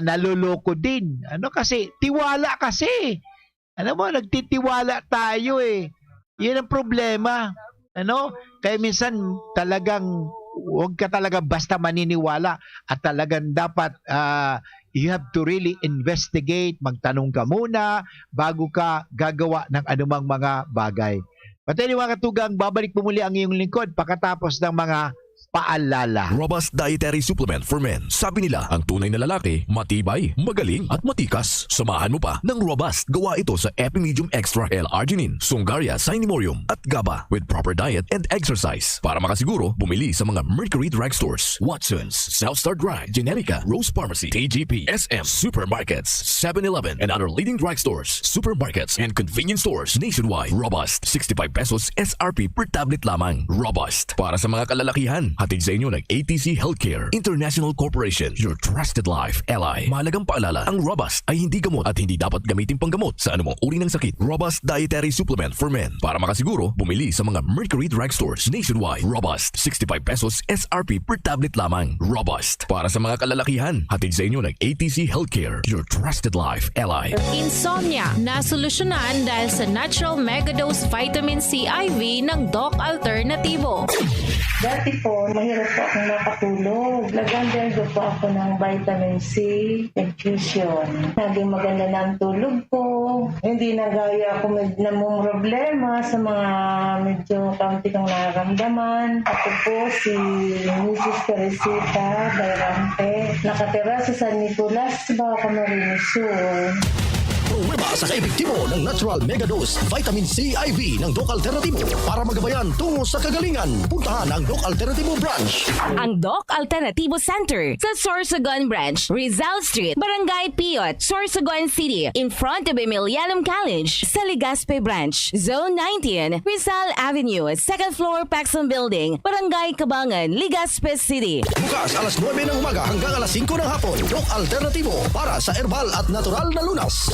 Speaker 1: naluloko din. Kasi tiwala kasi. Nagtitiwala tayo Yan ang problema. Kaya minsan talagang huwag ka talaga basta maniniwala at talagang dapat you have to really investigate, magtanong ka muna bago ka gagawa ng anumang mga bagay. But anyway, mga katugang, babalik po muli ang iyong lingkod pagkatapos ng mga paalala.
Speaker 15: Robust Dietary Supplement for Men. Sabi nila, ang tunay na lalaki, matibay, magaling at matikas. Samahan mo pa ng Robust. Gawa ito sa Epimedium Extra L-Arginine, Sungaria Cinnamomum at GABA with proper diet and exercise. Para makasiguro, bumili sa mga Mercury Drugstores, Watson's, Southstar Drug, Generica, Rose Pharmacy, TGP, SM, Supermarkets, 7-Eleven, and other leading drugstores, supermarkets, and convenience stores nationwide. Robust, 65 pesos SRP per tablet lamang. Robust. Para sa mga kalalakihan, hatid sa inyo ng ATC Healthcare International Corporation, your trusted life ally. Mahalagang paalala, ang Robust ay hindi gamot at hindi dapat gamitin panggamot sa anumang uri ng sakit. Robust Dietary Supplement for Men. Para makasiguro, bumili sa mga Mercury Drugstores nationwide. Robust, 65 pesos SRP per tablet lamang. Robust. Para sa mga kalalakihan, hatid sa inyo ng ATC Healthcare, your trusted life ally.
Speaker 2: Insomnia na solusyonan dahil sa Natural Megadose Vitamin C IV ng Doc Alternativo.
Speaker 4: Dati po, mahirap po akong makatulog. Nag-undergo po ako ng vitamin C infusion. Naging maganda na ang tulog ko. Hindi na gaya ako namong problema sa mga medyo kaunti kong nararamdaman. Ako po si Mrs. Teresita Bayrante. Nakatira sa San Nicolas, Baca Marinos Sur.
Speaker 20: Pruweba sa kaepektibo ng Natural Megadose Vitamin C IV ng Doc Alternativo para magabayan tungo sa kagalingan. Puntahan ang Doc Alternativo Branch.
Speaker 18: Ang Doc Alternativo Center sa Sorsogon Branch, Rizal Street, Barangay Piot, Sorsogon City, in front of Emilianum College, sa Legazpi Branch, Zone 19, Rizal Avenue, 2nd floor, Paxson Building, Barangay Cabangan, Legazpi City.
Speaker 20: Bukas alas 9 ng umaga hanggang alas 5 ng hapon. Doc Alternativo para sa herbal at natural na lunas.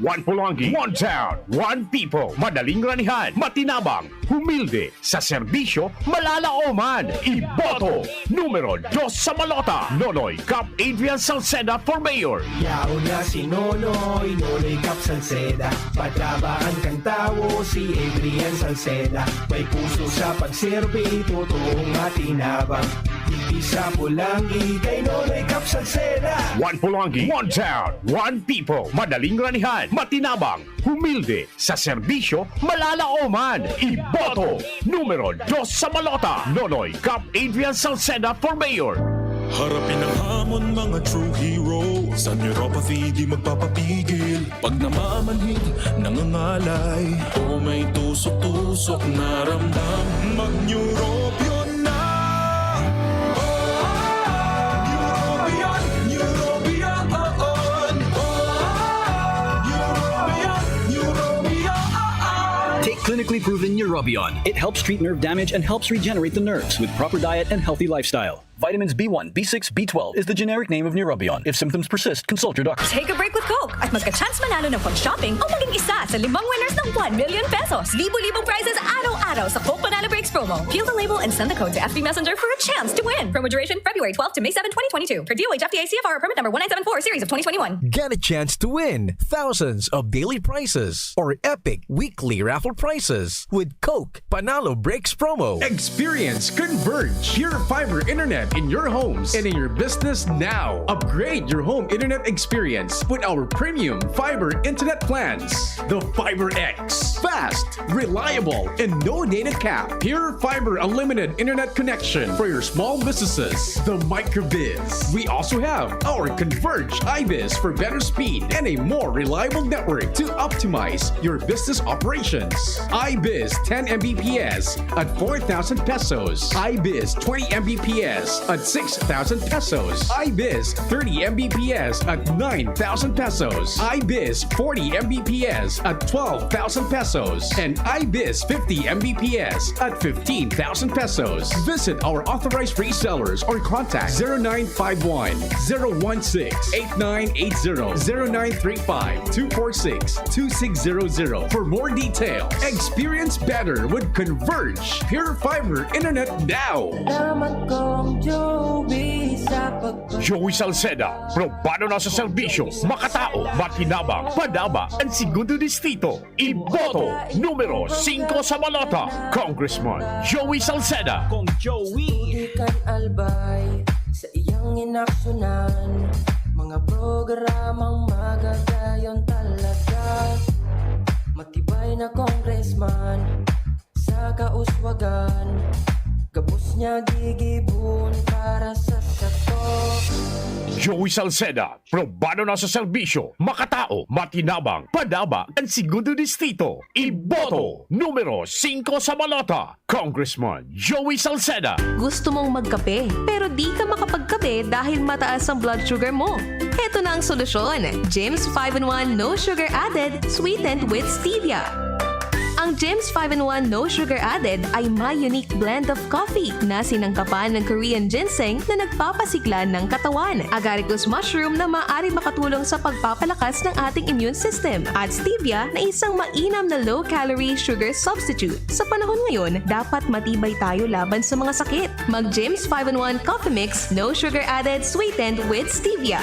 Speaker 11: One Pulangi, one town, one people. Madaling ranihan, matinabang, humilde, sa serbisyo, malalaoman. Iboto, numero 2 sa Malota. Nonoy Cap Adrian Salceda for Mayor.
Speaker 5: Yao na si Nonoy, Nonoy Cap Salceda. Patabaan kang tao, si Adrian Salceda. May puso sa pagserbe, totoong matinabang. Hindi sa Pulangi, kay Nonoy Cap Salceda.
Speaker 11: One Pulangi, one town, one people. Madaling ranihan, matinabang, humilde, sa serbisyo, malalaoman. Iboto, numero 2 sa Malota. Nonoy Cap Adrian Salceda for Mayor.
Speaker 24: Harapin ang hamon, mga true hero. Sa neuropathy di magpapapigil. Pag namamanhid, nangangalay, o may tusok-tusok na ramdam, mag-neuropion na.
Speaker 25: Clinically proven Neurobion. It helps treat nerve damage and helps regenerate the nerves with proper diet and healthy lifestyle. Vitamins B1, B6, B12 is the generic name of Neurobion. If symptoms persist, consult your doctor.
Speaker 26: Take a break with Coke at magka-chance manalo ng pag-shopping o maging isa sa 5 winners ng 1 million pesos. Libo-libong prizes araw-araw sa Coke Panalo Breaks promo. Peel the label and send the code to FB Messenger for a chance to win. Promo duration February 12 to May 7, 2022. For DOH FTA CFR permit number 1974 series of 2021.
Speaker 3: Get a chance to win thousands of daily prizes or epic weekly raffle prizes with Coke Panalo Breaks promo.
Speaker 13: Experience Converge Pure Fiber Internet in your homes and in your business now. Upgrade your home internet experience with our premium fiber internet plans. The Fiber X. Fast, reliable, and no data cap. Pure Fiber Unlimited Internet connection for your small businesses. The Microbiz. We also have our Converge iBiz for better speed and a more reliable network to optimize your business operations. iBiz 10 Mbps at 4,000 pesos. iBiz 20 Mbps at 6,000 pesos. iBiz 30 Mbps at 9,000 pesos. iBiz 40 Mbps at 12,000 pesos. And iBiz 50 Mbps at 15,000 pesos. Visit our authorized resellers or contact 0951 016 8980 0935 246 2600 for more details. Experience better with Converge Pure Fiber Internet now.
Speaker 11: Joey Salceda, probado na sa serbisyo, makatao, matinabang, padaba, ang segundo distrito. Iboto, numero 5 sa Malota. Congressman Joey Salceda.
Speaker 14: Kung Joey Ikan albay sa iyang inaksyonan, mga programang magagayon talaga. Matibay na congressman sa kauswagan, gabos niya gigibon para sa satok.
Speaker 11: Joey Salceda, probado na sa serbisyo, makatao, matinabang, padaba, ang segundo distrito. Iboto, numero 5 sa balota, Congressman Joey Salceda.
Speaker 6: Gusto mong magkape, pero di ka makapagkape dahil mataas ang blood sugar mo. Heto na ang solusyon. James 5-in-1 No Sugar Added, sweetened with stevia. Ang James 5-in-1 No Sugar Added ay may unique blend of coffee na sinangkapan ng Korean ginseng na nagpapasigla ng katawan, agaricus mushroom na maaari makatulong sa pagpapalakas ng ating immune system, at stevia na isang mainam na low-calorie sugar substitute. Sa panahon ngayon, dapat matibay tayo laban sa mga sakit. Mag James 5-in-1 Coffee Mix No Sugar Added, sweetened with stevia.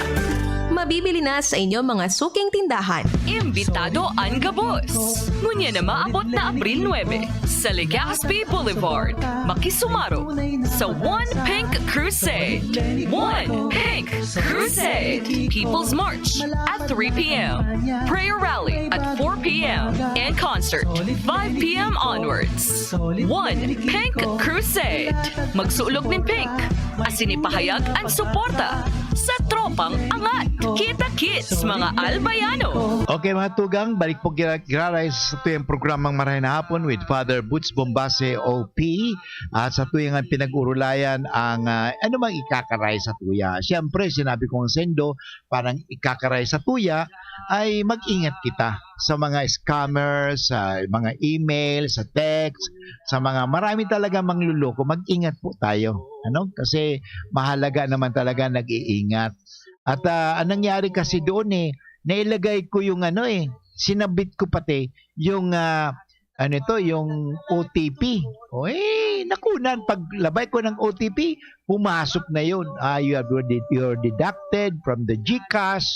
Speaker 6: Mabibili na sa inyong mga suking tindahan.
Speaker 8: Imbitado ang Gabos. Ngunya na maabot na Abril 9 sa Legazpi Boulevard. Makisumaro sa One Pink Crusade. One Pink Crusade. People's March at 3 p.m. Prayer Rally at 4 p.m. And concert 5 p.m. onwards. One Pink Crusade. Magsulog ng pink. Asinipahayag ang suporta sa tropang angat. Kita-kits mga albayano.
Speaker 1: Okay mga tugang, balik po kiraray sa tuyang programang Marahin na Hapon with Father Boots Bombase OP. At sa tuyang pinag-urulayan ang ano mang ikakaray sa tuya. Siyempre, sinabi kong sendo, parang ikakaray sa tuya ay mag-ingat kita sa mga scammers, sa mga email, sa text, sa mga marami talaga mangluloko. Mag-ingat po tayo. Ano? Kasi mahalaga naman talaga nag-iingat. At ang nangyari kasi doon nailagay ko yung sinabit ko pati yung yung OTP. Nakunan paglabay ko ng OTP, pumasok na yun. You're deducted from the GCash,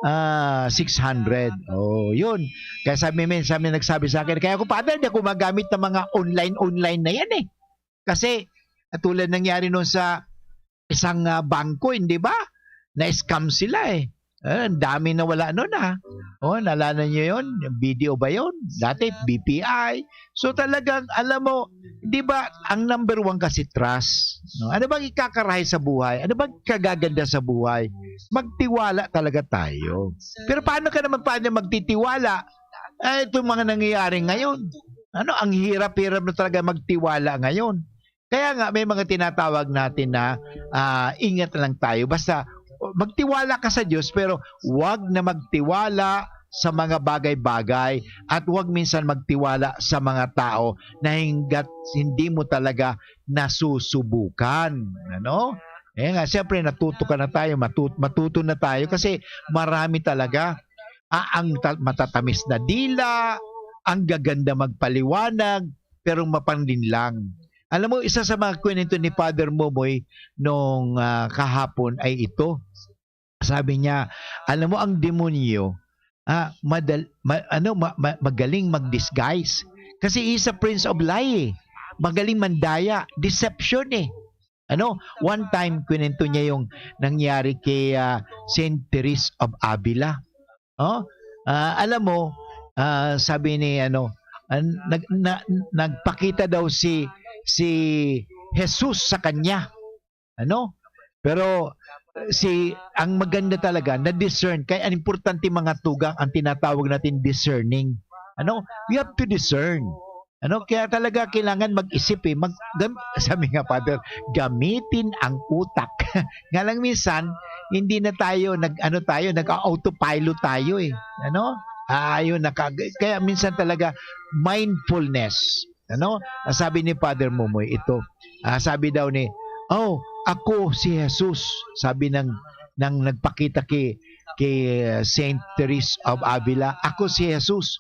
Speaker 1: 600. Yun. Kaya sabi nagsabi sa akin, kaya ako Father, hindi ako magamit ng mga online na yan Kasi tulad nangyari noon sa isang bangko, hindi ba? Na-scam sila Ang dami na wala noon naalala niyo yun? Yung video ba yun? Dati BPI. So talagang, alam mo, di ba, ang number 1 kasi trust. No? Ano bang ikakarahay sa buhay? Ano bang kagaganda sa buhay? Magtiwala talaga tayo. Pero paano magtitiwala? Itong mga nangyayari ngayon. Ang hirap-hirap na talaga magtiwala ngayon. Kaya nga, may mga tinatawag natin na ingat lang tayo. Basta, magtiwala ka sa Diyos, pero huwag na magtiwala sa mga bagay-bagay at huwag minsan magtiwala sa mga tao na hindi mo talaga nasusubukan. Siyempre, matuto na tayo kasi marami talaga ang matatamis na dila, ang gaganda magpaliwanag, pero mapandin lang. Alam mo, isa sa mga kwento ni Father Momoy nung kahapon ay ito. Sabi niya, alam mo, ang demonyo, magaling mag-disguise. Kasi he's a prince of lie Magaling mandaya. Deception One time, kwento niya yung nangyari kay Saint Teresa of Avila. Alam mo, sabi ni nagpakita daw si Jesus sa kanya. Pero ang maganda talaga na discern. Kaya ang importante mga tugang ang tinatawag natin discerning. We have to discern. Kaya talaga kailangan mag-isip sabi nga Father, gamitin ang utak. Nga lang minsan, hindi na tayo nag-autopilot tayo kaya minsan talaga mindfulness. Sabi ni Father Momoy ito. Sabi daw ni, ako si Jesus. Sabi ng nagpakita kay Saint Teresa of Avila, ako si Jesus.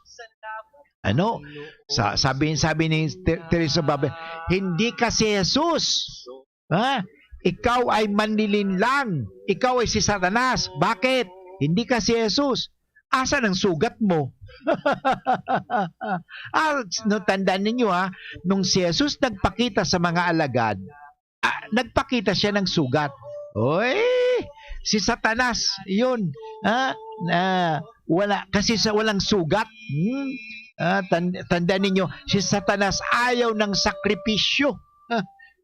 Speaker 1: Sabi ni Teresa of Avila, hindi ka si Jesus. Ikaw ay manlilin lang. Ikaw ay si Satanas. Bakit? Hindi ka si Jesus. Asan ang sugat mo? Tandaan ninyo nung si Jesus nagpakita sa mga alagad, nagpakita siya ng sugat. Si Satanas, yun. Kasi walang sugat. Tandaan ninyo, si Satanas ayaw ng sakripisyo.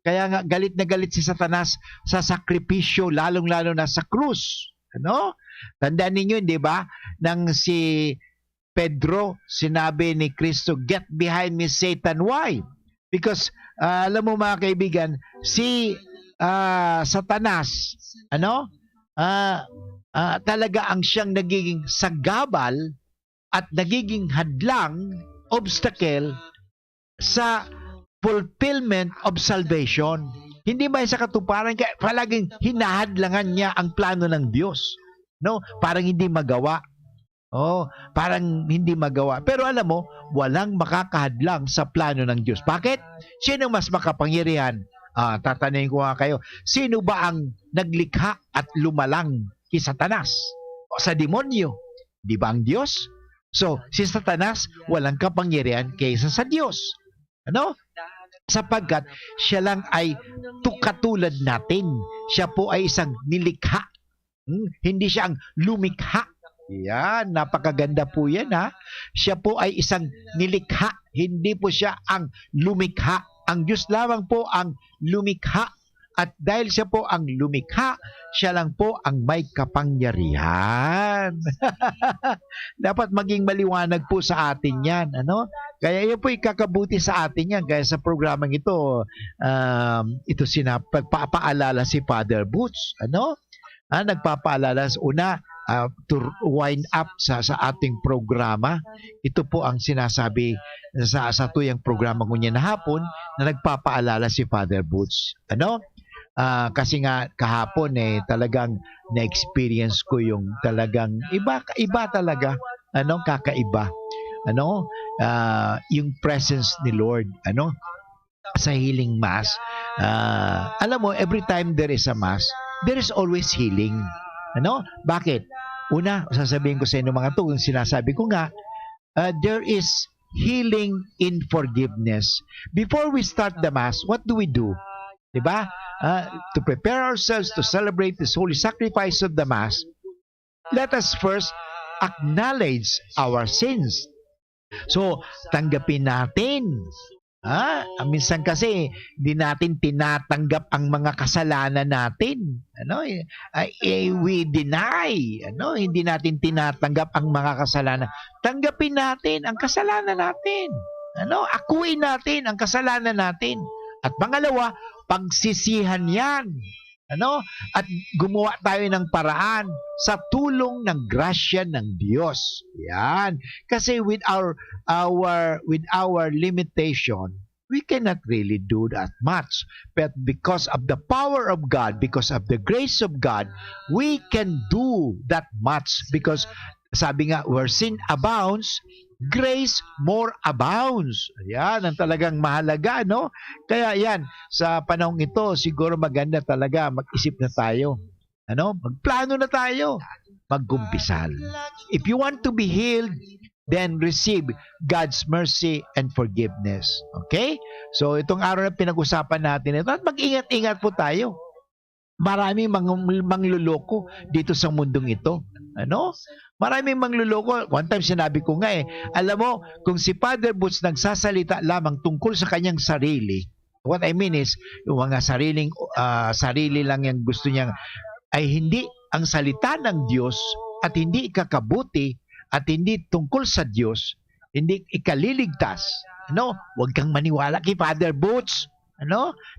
Speaker 1: Kaya nga galit na galit si Satanas sa sakripisyo, lalong-lalo na sa krus. Ano? Tandaan ninyo, di ba? Nang si Pedro, sinabi ni Kristo, "Get behind me, Satan." Why? Because, alam mo mga kaibigan, si Satanas, talaga ang siyang nagiging sagabal at nagiging hadlang, obstacle sa fulfillment of salvation. Hindi ba sa katuparan? Kaya palaging hinahadlangan niya ang plano ng Diyos. No? Parang hindi magawa. Parang hindi magawa. Pero alam mo, walang makakahadlang sa plano ng Diyos. Bakit? Sino mas makapangyarihan? Tatanungin ko nga kayo. Sino ba ang naglikha at lumalang kay Satanas? O sa demonyo? Di ba ang Diyos? So, si Satanas walang kapangyarihan kaysa sa Diyos. Ano? Sapagkat siya lang ay katulad natin. Siya po ay isang nilikha. Hindi siya ang lumikha. Yan, napakaganda po yan ha. Siya po ay isang nilikha. Hindi po siya ang lumikha. Ang Diyos lamang po ang lumikha. At dahil siya po ang lumikha, siya lang po ang may kapangyarihan. Dapat maging maliwanag po sa atin yan. Ano? Kaya yun po ikakabuti sa atin yan. Kaya sa programang ito, pagpapaalala si Father Boots. Ano? Nagpapaalala una, to wind up sa ating programa. Ito po ang sinasabi sa tuyang programa ko niya na hapon na nagpapaalala si Father Boots. Ano? Kasi nga kahapon talagang na-experience ko yung talagang iba talaga. Kakaiba. Yung presence ni Lord. Sa healing mass. Alam mo, every time there is a mass, there is always healing. Bakit? Una, sasabihin ko sa inyo mga to, yung sinasabi ko nga, there is healing in forgiveness. Before we start the mass, what do we do? Diba? To prepare ourselves to celebrate this holy sacrifice of the mass, let us first acknowledge our sins. So, tanggapin natin. Minsan kasi hindi natin tinatanggap ang mga kasalanan natin. We deny. Hindi natin tinatanggap ang mga kasalanan. Tanggapin natin ang kasalanan natin. Akuin natin ang kasalanan natin. At pangalawa, pagsisihan yan. At gumawa tayo ng paraan sa tulong ng grasya ng Diyos. Yan. Kasi with our limitation, we cannot really do that much. But because of the power of God, because of the grace of God, we can do that much. Because sabi nga, where sin abounds, grace more abounds. Yan ang talagang mahalaga, no? Kaya yan, sa panahong ito, siguro maganda talaga mag-isip na tayo. Magplano na tayo. Magkumpisal. If you want to be healed, then receive God's mercy and forgiveness. Okay? So, itong araw na pinag-usapan natin ito, at mag-ingat-ingat po tayo. Maraming mangluloko dito sa mundong ito. Maraming mangluloko. One time sinabi ko nga alam mo, kung si Father Boots nagsasalita lamang tungkol sa kanyang sarili, what I mean is, yung mga sarili lang yung gusto niyang, ay hindi ang salita ng Diyos at hindi ikakabuti at hindi tungkol sa Diyos, hindi ikaliligtas. Huwag kang maniwala kay Father Boots.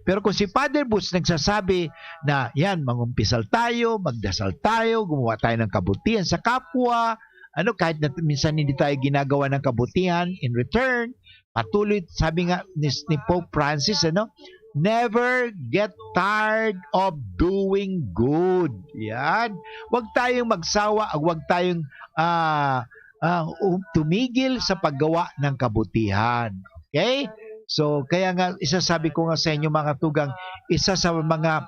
Speaker 1: Pero kung si Father Boots nagsasabi na yan, mangumpisal tayo, magdasal tayo, gumawa tayo ng kabutihan sa kapwa, kahit na minsan hindi tayo ginagawa ng kabutihan, in return, patuloy, sabi nga ni Pope Francis, never get tired of doing good. Yan. Huwag tayong magsawa, huwag tayong tumigil sa paggawa ng kabutihan. Okay? So, kaya nga, isasabi ko nga sa inyo mga tugang, isa sa mga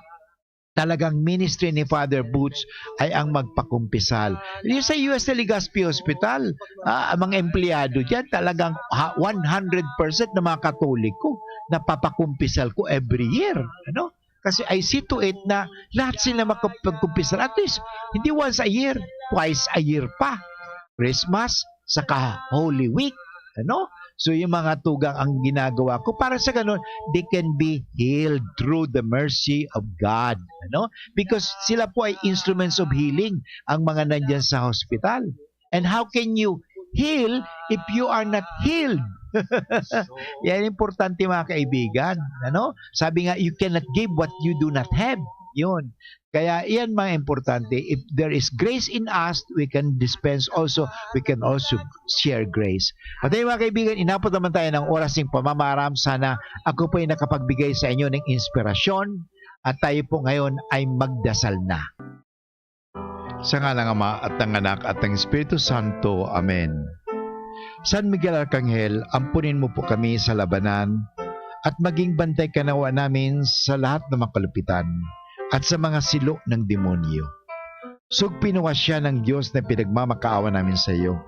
Speaker 1: talagang ministry ni Father Boots ay ang magpakumpisal. Yung sa US Legazpi Hospital, ang mga empleyado dyan, talagang 100% na mga Katoliko na papakumpisal ko every year. Kasi I see to it na lahat sila makapagkumpisal. At least, hindi once a year, twice a year pa. Christmas, saka Holy Week. So yung mga tugang ang ginagawa ko para sa ganun, they can be healed through the mercy of God. Ano? Because sila po ay instruments of healing, ang mga nandyan sa hospital. And how can you heal if you are not healed? Yan importante mga kaibigan. Ano? Sabi nga, you cannot give what you do not have. Yun. Kaya iyan mga importante. If there is grace in us, we can dispense also, we can also share grace. At ayun mga kaibigan, inabot naman tayo ng oras ng pamamaram. Sana ako po ay nakapagbigay sa inyo ng inspirasyon at tayo po ngayon ay magdasal na. Sa ngalang Ama at ng Anak at ng Espiritu Santo. Amen. San Miguel Arcangel, ampunin mo po kami sa labanan at maging bantay ka nawa namin sa lahat ng makalupitan at sa mga silo ng demonyo. Sugpinawa siya ng Diyos na pinagmamakaawa namin sa iyo.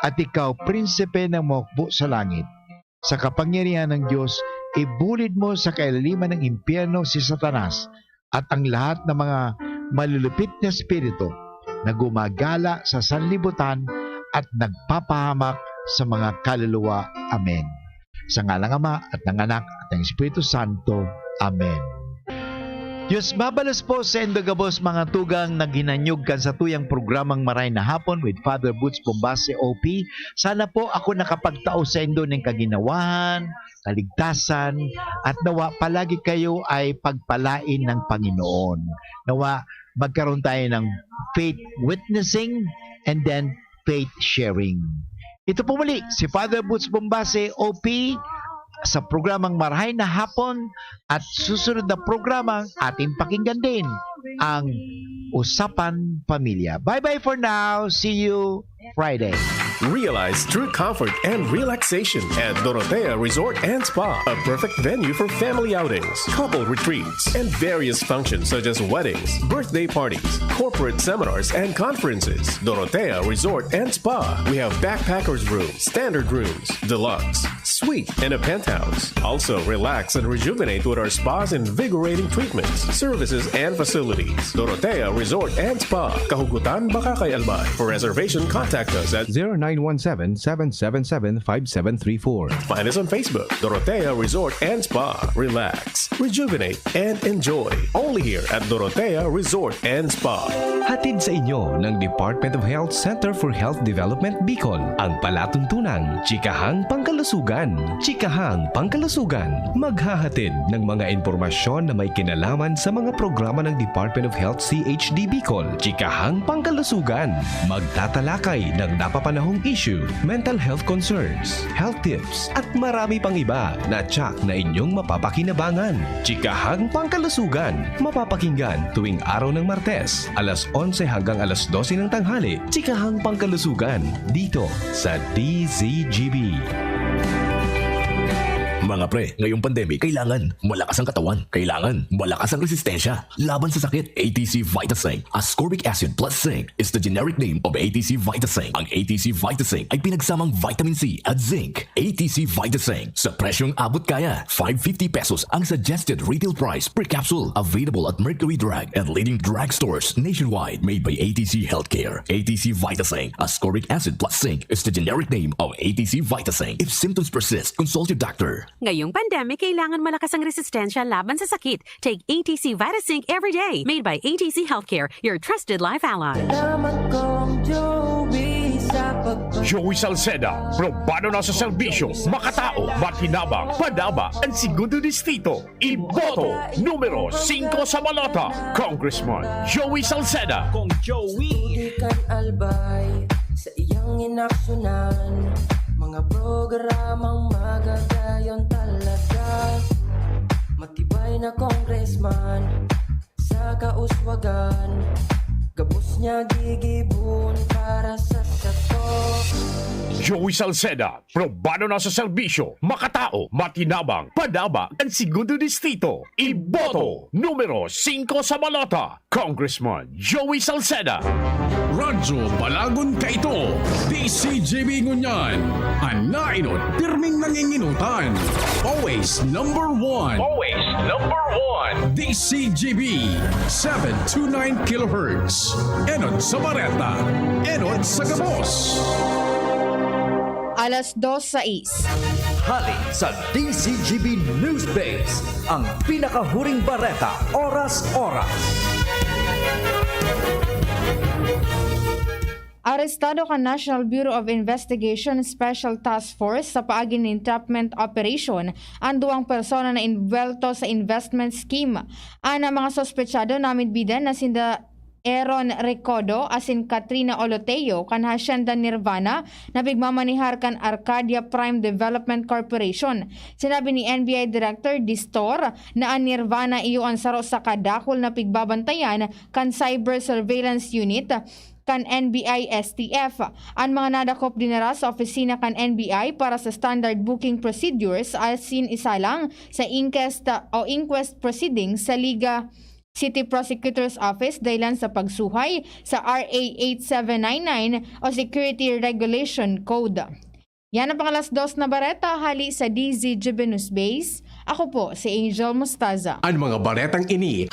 Speaker 1: At ikaw, prinsipe ng mukbo sa langit, sa kapangyarihan ng Diyos, ibulid mo sa kailaliman ng impyerno si Satanas at ang lahat ng mga malulupit na espiritu na gumagala sa sanlibutan at nagpapahamak sa mga kaluluwa. Amen. Sa ngalang Ama at ng Anak at ng Espiritu Santo. Amen. Diyos mabalos po sa Endogabos mga tugang na ginanyog kan sa tuyang programang Maray na Hapon with Father Boots Bombase OP. Sana po ako nakapagtao sa Endo ng kaginawahan, kaligtasan, at nawa palagi kayo ay pagpalain ng Panginoon. Nawa magkaroon tayo ng faith witnessing and then faith sharing. Ito po muli si Father Boots Bombase OP sa programang Marahay na Hapon at susunod na programang ating pakinggan din ang Usapan Pamilya. Bye-bye for now. See you Friday.
Speaker 22: Realize true comfort and relaxation at Dorotea Resort and Spa, a perfect venue for family outings, couple retreats, and various functions such as weddings, birthday parties, corporate seminars, and conferences. Dorotea Resort and Spa. We have backpackers rooms, standard rooms, deluxe, suite, and a penthouse. Also, relax and rejuvenate with our spa's invigorating treatments, services, and facilities. Dorotea Resort and Spa, Kahugutan, Bakakay, Albay. For reservation, contact us at
Speaker 13: 0917-777-5734.
Speaker 22: Find us on Facebook, Dorotea Resort and Spa. Relax, rejuvenate, and enjoy. Only here at Dorotea Resort and Spa.
Speaker 3: Hatid sa inyo ng Department of Health Center for Health Development Bicol ang palatuntunang Chikahang Pangkalusugan. Chikahang Pangkalusugan, maghahatid ng mga impormasyon na may kinalaman sa mga programa ng Department of Health CHD Bicol. Chikahang Pangkalusugan, magtatalakay ng napapanahong issue, mental health concerns, health tips, at marami pang iba na tsak na inyong mapapakinabangan. Chikahang Pangkalusugan, mapapakinggan tuwing araw ng Martes, alas 11 hanggang alas 12 ng tanghali. Chikahang Pangkalusugan, dito sa DZGB.
Speaker 15: Mga pre, ngayong pandemic, kailangan malakas ang katawan. Kailangan malakas ang resistensya laban sa sakit. ATC VitaSync, ascorbic acid plus zinc is the generic name of ATC VitaSync. Ang ATC VitaSync ay pinagsamang vitamin C at zinc. ATC VitaSync, sa presyong abot kaya, 550 pesos ang suggested retail price per capsule. Available at Mercury Drug and leading drugstores nationwide. Made by ATC Healthcare. ATC VitaSync, ascorbic acid plus zinc is the generic name of ATC VitaSync. If symptoms persist, consult your doctor.
Speaker 9: Ngayong pandemic, kailangan malakas ang resistensya laban sa sakit. Take ATC VitaSync every day. Made by ATC Healthcare, your trusted life ally.
Speaker 11: Joey Salceda, probado na sa serbisyo, makatao, makinabang, padaba, ang segundo distrito. Iboto, numero 5 sa balota, Congressman Joey Salceda.
Speaker 14: Kung Joey, tudikan albay sa iyang inaksyonan, mga programang magagayon talaga. Matibay na congressman sa kauswagan, gabos niya gigibon para sa sato.
Speaker 11: Joey Salceda, probado na sa serbisyo, makatao, makinabang, padaba, ang segundo distrito. Iboto, numero 5 sa balota, Congressman Joey Salceda.
Speaker 10: Radyo Balagon Kaito, DCGB Ngunyan, Anainot, pirming nanginginutan. Always number one.
Speaker 11: Always number one.
Speaker 10: DCGB, 729 kHz. Enot sa Bareta, Enot sa Gabos.
Speaker 7: Alas 2:06.
Speaker 12: Hali sa DCGB News Base, ang pinakahuring bareta oras-oras.
Speaker 7: Arestado ka National Bureau of Investigation Special Task Force sa paagi ng entrapment operation ang 2 persona na involved sa investment scheme. Ang mga sospechado namin bidan na sinda Aaron Recodo asin Katrina Oloteo kan Hacienda Nirvana na pigmamanihar kan Arcadia Prime Development Corporation. Sinabi ni NBI Director Distor na ang Nirvana iyo ang saro sa kadakol na pigbabantayan kan Cyber Surveillance Unit kan NBI STF. Ang mga nadakop dinara sa opisina kan NBI para sa standard booking procedures asin isa lang sa inquest proceedings sa Liga City Prosecutor's Office dahilan sa pagsuhay sa RA 8799 o Security Regulation Code. Yan ang pangalas 2 na bareta hali sa DZGB News Base. Ako po si Angel Mustaza.
Speaker 13: Ang mga baretang ini